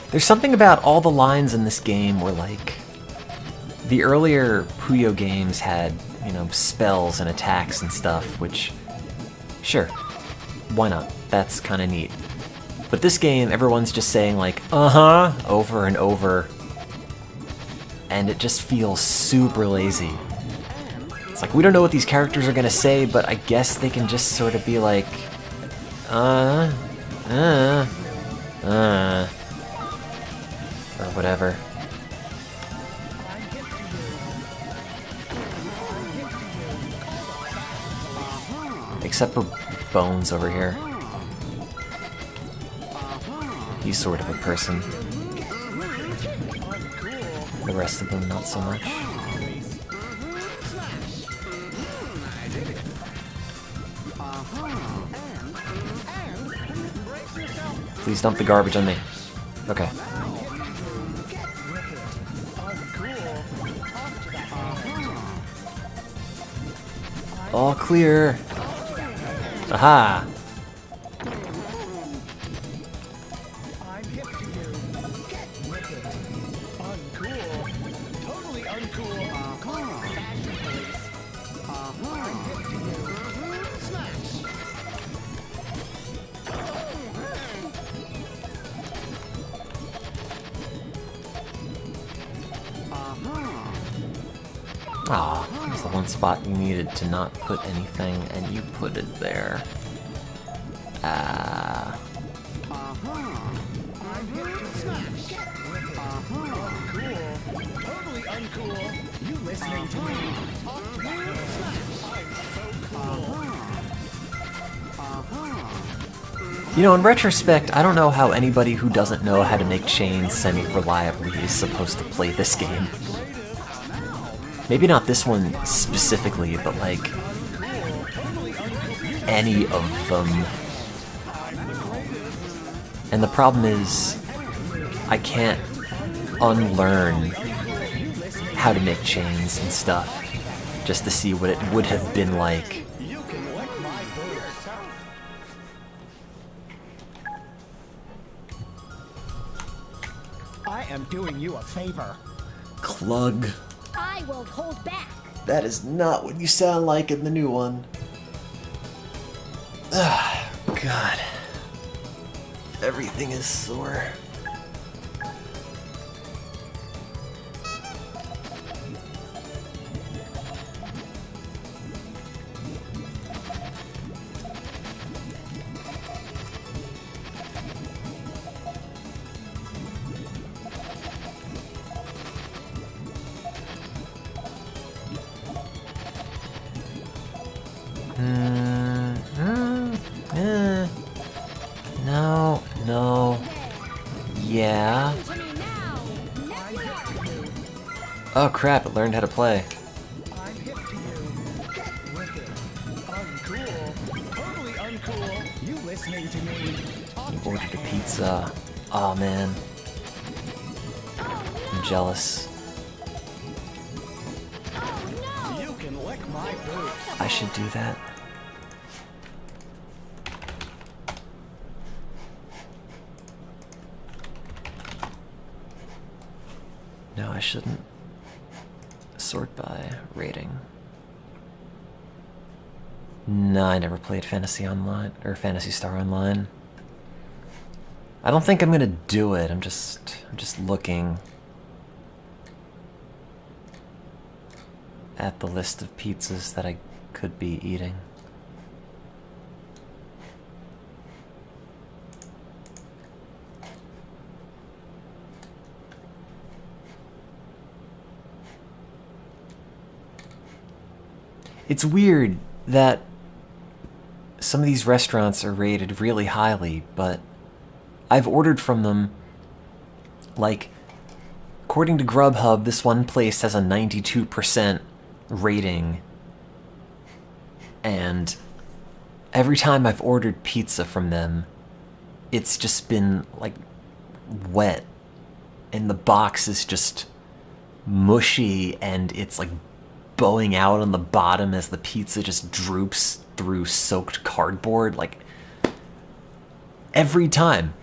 There's something about all the lines in this game where, like, the earlier Puyo games had, you know, spells and attacks and stuff, which, sure, why not? That's kind of neat. But this game, everyone's just saying, like, uh-huh, over and over, and it just feels super lazy. It's like, we don't know what these characters are gonna say, but I guess they can just sort of be like, Or whatever. Except for Bones over here. He's sort of a person. The rest of them, not so much. Please dump the garbage on me. Okay. All clear. Aha! I'm hip to you. Get with it. Uncool. Totally uncool. Fashion police. I'm hip to you. Smash. Aw, there's the one spot you needed to not put anything, and you put it there. Ah. I'm hip to you. Smash. Get with it. Uncool. Totally uncool. You listening to me? Talk to that man. I'm so cool. You know, in retrospect, I don't know how anybody who doesn't know how to make chains semi-reliably is supposed to play this game. Maybe not this one specifically, but like any of them. And the problem is, I can't unlearn how to make chains and stuff just to see what it would have been like. You can lick my boots. I am doing you a favor. Clug. I won't hold back. That is not what you sound like in the new one. Ah, God. Everything is sore. No, no. Yeah. To me now. Oh crap, it learned how to play. I'm hip to you. Get with it. Uncool. Totally uncool. You listening to me? Talk to Ordered that a man. pizza. Oh man. I'm jealous. You can lick my boots. I should do that. No, I shouldn't. Sort by rating. No, I never played Fantasy Online or Phantasy Star Online. I don't think I'm gonna do it. I'm just looking at the list of pizzas that I could be eating. It's weird that some of these restaurants are rated really highly, but I've ordered from them, like, according to Grubhub, this one place has a 92% rating, and every time I've ordered pizza from them, it's just been, like, wet, and the box is just mushy, and it's, like, bowing out on the bottom as the pizza just droops through soaked cardboard, like, every time.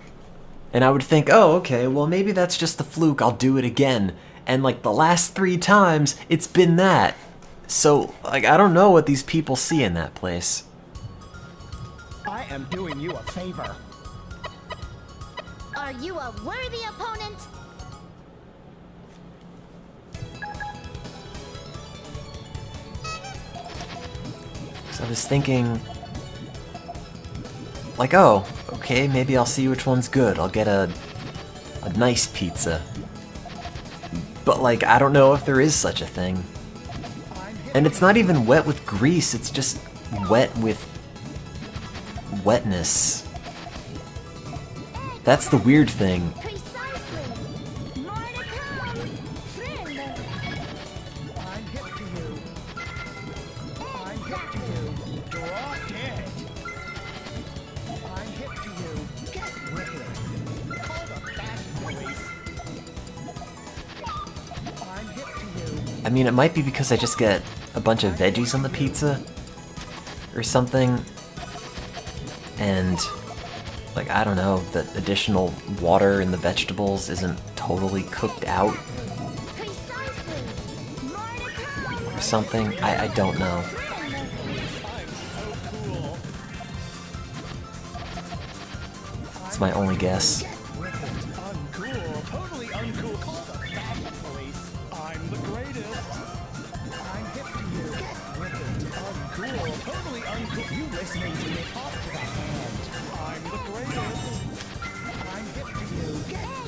And I would think, oh, okay, well, maybe that's just a fluke, I'll do it again. And, like, the last 3 times, it's been that. So, like, I don't know what these people see in that place. I am doing you a favor. Are you a worthy opponent? So I was thinking, like, oh, okay, maybe I'll see which one's good. I'll get a nice pizza. But like, I don't know if there is such a thing. And it's not even wet with grease, it's just wet with wetness. That's the weird thing. Precisely. More to come. Friend. I'm hip to you. I'm hip to you. Draw dead. I'm hip to you. Get with it. Call the fashion police. I'm hip to you. I mean, it might be because I just get a bunch of veggies on the pizza or something. And, like, I don't know, the additional water in the vegetables isn't totally cooked out Precisely. More to come. or something. I don't know. Friend. I'm so cool. It's my only guess. With it. Uncool. Totally uncool. Call the fashion police. I'm the greatest. I'm hip to you. With it. Uncool. Totally uncool. You listening to me? Talk to the hand. I'm the greatest. I'm hip to you.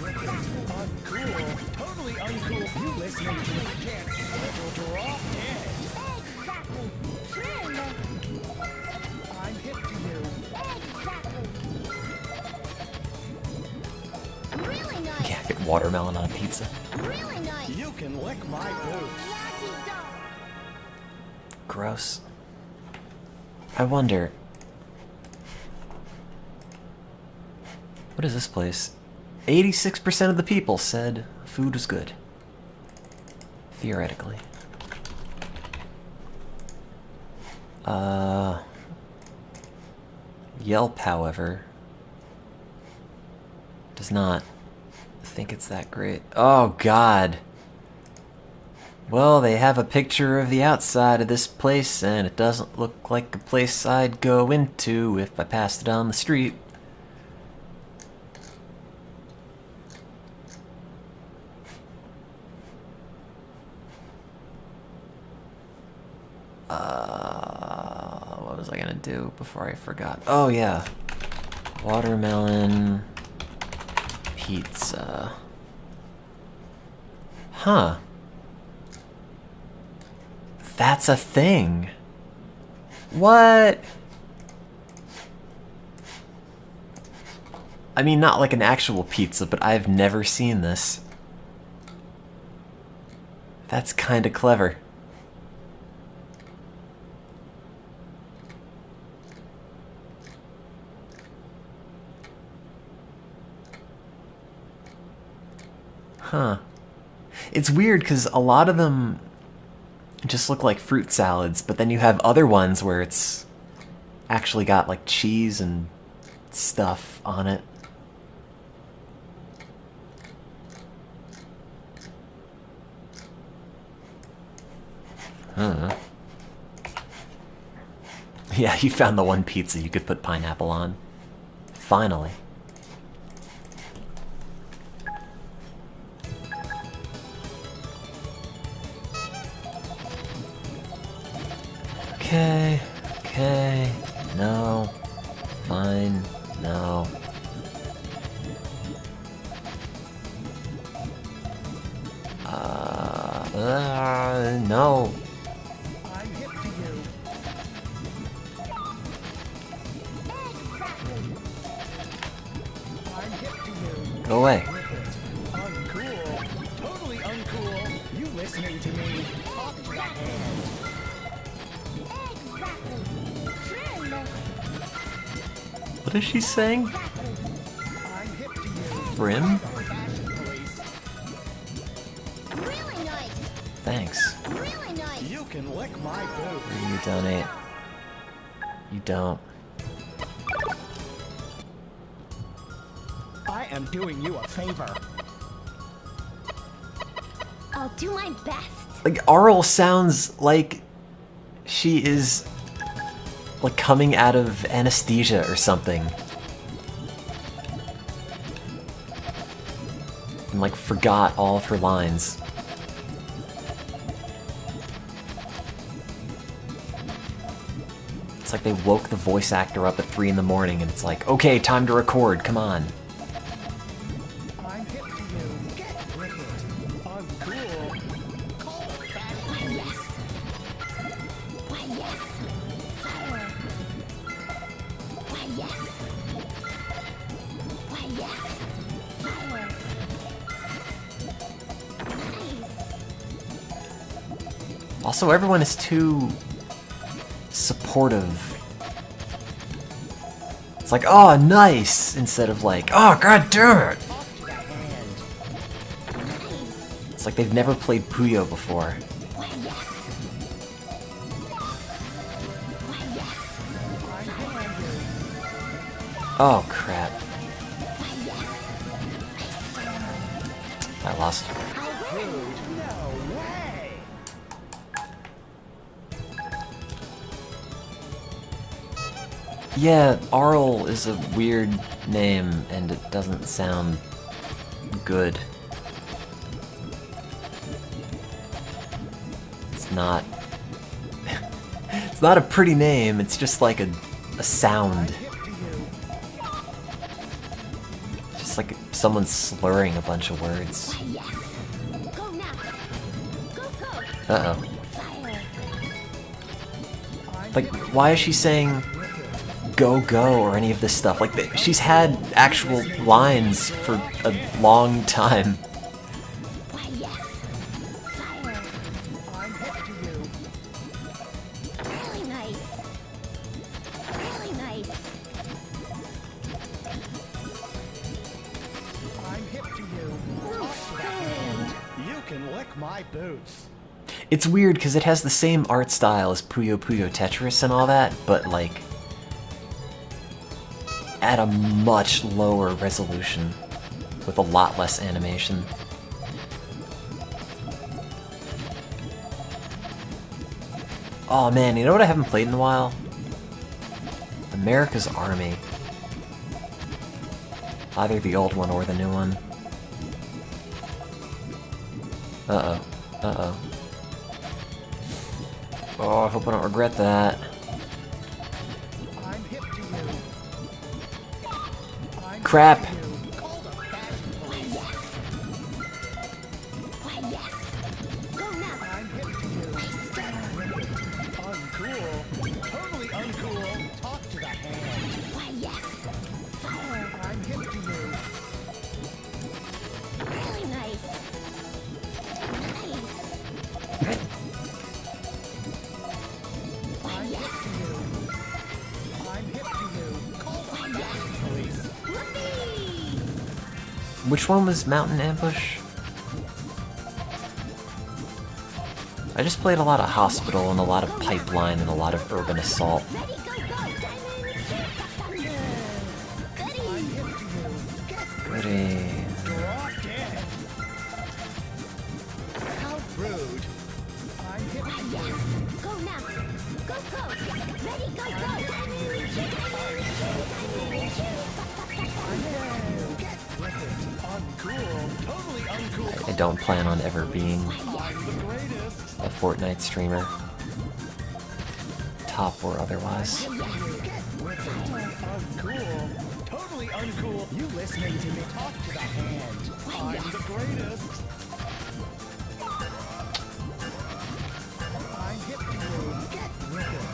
With it. Uncool. Totally uncool. You listening to me? Can't settle. Drop dead. Exactly. Friend. I'm hip to you. Exactly. Really nice. Can't get watermelon on a pizza. Really nice. You can lick my boots. Lucky dog. Gross. I wonder... What is this place? 86% of the people said food was good. Theoretically. Yelp, however, does not think it's that great. Oh, God. Well, they have a picture of the outside of this place, and it doesn't look like a place I'd go into if I passed it on the street. What was I gonna do before I forgot? Oh, yeah. Watermelon pizza. Huh. That's a thing. What? I mean, not like an actual pizza, but I've never seen this. That's kinda clever. Huh. It's weird because a lot of them just look like fruit salads, but then you have other ones where it's actually got like cheese and stuff on it. Huh. Yeah, you found the one pizza you could put pineapple on. Finally. Okay, no, fine, no. No. I'm hip to you. I'm hip to you. Go away. Uncool. Totally uncool. You listening to me? Talk to the hand. What is she saying? I'm hip to you. Brim? Fashion police. Really nice. Thanks. Really nice. You can lick my boots. You donate. You don't. I am doing you a favor. I'll do my best. Like, Arl sounds like she is like coming out of anesthesia or something. And like forgot all of her lines. It's like they woke the voice actor up at 3 in the morning and it's like, okay, time to record, come on. I'm hip to you. Get with it. Uncool. Call it back. Why yes. Why yes. Fire. Why yes. Why yes. Fire. Nice. Also, everyone is too supportive. It's like, oh, nice, instead of like, oh, god damn it. Off to the hand. It's like they've never played Puyo before. Why yes. Why yes. I'm hip to you. Oh, crap. Why yes. I lost. Rude. No way. Yeah, Arl is a weird name, and it doesn't sound good. It's not... it's not a pretty name, it's just like a sound. Hip to you. Just like someone slurring a bunch of words. Why yes. Go now. Go, go. Uh-oh. Fire. I'm Like, hip to why is she saying go go or any of this stuff? Like, she's had actual lines for a long time. Why yes. Fire. I'm hip to you. Really nice. Really nice. I'm hip to you. Oh, Off to the hand. You can lick my boots. It's weird because it has the same art style as Puyo Puyo Tetris and all that, but like at a much lower resolution with a lot less animation. Oh man, you know what I haven't played in a while? America's Army. Either the old one or the new one. Uh-oh. Uh-oh. Oh, I hope I don't regret that. I'm hip to you. I'm Crap. hip to you. Called a fashion police. Why yes. Go now. I'm hip to you. Uncool. Totally uncool. Talk to the hand. Why yes. Fire. I'm hip to you. Really nice. Nice. Why I'm yes. hip to you. I'm hip to you. Call the Why yes. fashion police. Whoopee. Which one was Mountain Ambush? I just played a lot of Hospital and a lot of Pipeline and a lot of Urban Assault. Ready, go, go. Diamond. Thunder. Goody. I'm hip to you. Get Goody. Draw dead. How rude. I'm hip Why to yes. you. Go now. Go, go. Ready, go, go. Diamond. Get with it. Uncool. Totally uncool. I don't plan on ever being I'm the greatest. a Fortnite streamer. Top or otherwise. Get with it. Uncool. Totally uncool. You listening to me? Talk to the hand. I'm the greatest. I'm hip to you. Get with it.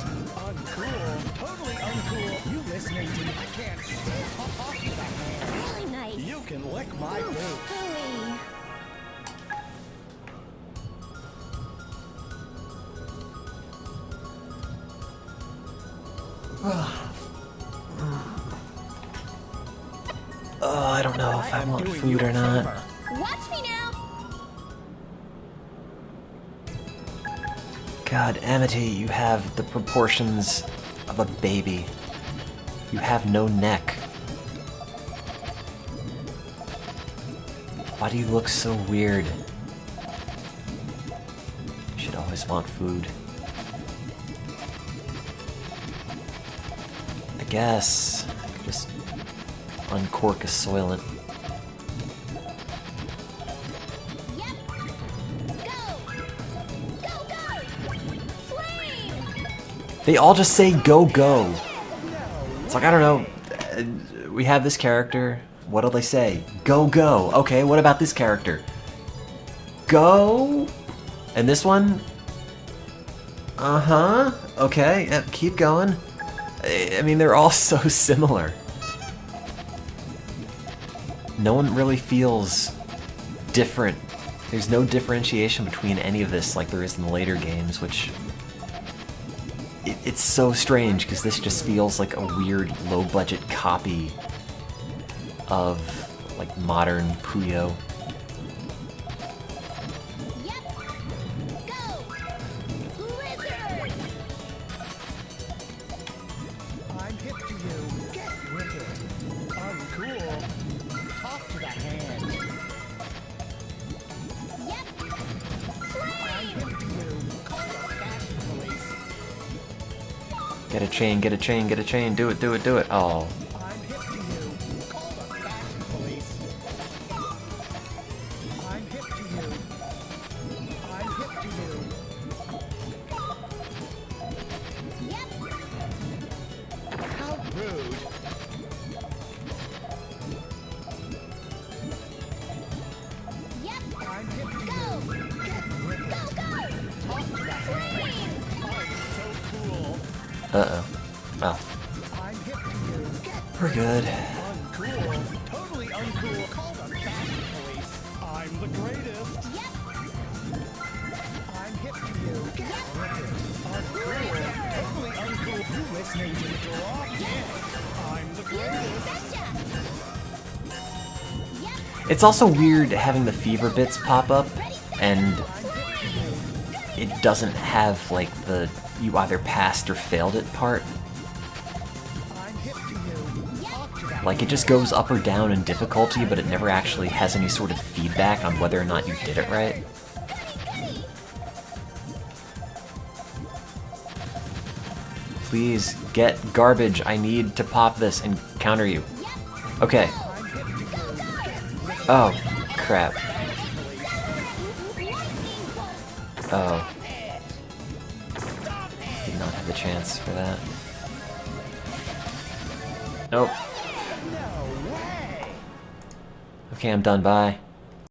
Uncool. Totally uncool. You listening to me? I can't stand. Talk to the hand. Really nice. You can lick my boots. Hurry. Oh, I don't know if I am want doing food you a or not. favor. Watch me now. God, Amity, you have the proportions of a baby. You have no neck. Why do you look so weird? You should always want food. I guess I could just uncork a Soylent. Yep. Go. Go, go. Flame. They all just say go, go. It's like, I don't know. We have this character. What do they say? Go, go. Okay, what about this character? Go. And this one? Uh-huh. Okay, yeah, keep going. I mean, they're all so similar. No one really feels different. There's no differentiation between any of this like there is in the later games, which... It's so strange, because this just feels like a weird, low-budget copy of, like, modern Puyo. I'm hip to you. Get with it. Uncool. Talk to the hand. I'm hip to you. Call the fashion police. Get a chain, get a chain, get a chain. Do it, do it, do it. Oh. I'm hip to you. Call the fashion police. I'm hip to you. I'm hip to you. How rude. I'm hip to you. Get with it. Talk to the hand. I'm so cool. Uh-oh. Oh. I'm hip to you. Get We're good. uncool. Totally uncool. Call the fashion police. I'm the greatest. I'm hip to you. Get with it. Uncool. Totally uncool. You listening to the Giraffe Gang. I'm the greatest. It's also weird having the fever bits pop up, and it doesn't have, like, the you either passed or failed it part. I'm hip to you. Talk to that. Like, it just goes up or down in difficulty, but it never actually has any sort of feedback on whether or not you did it right. Please get garbage. I need to pop this and counter you. Okay. Oh, crap. Oh. Did not have the chance for that. Nope. Okay, I'm done. Bye.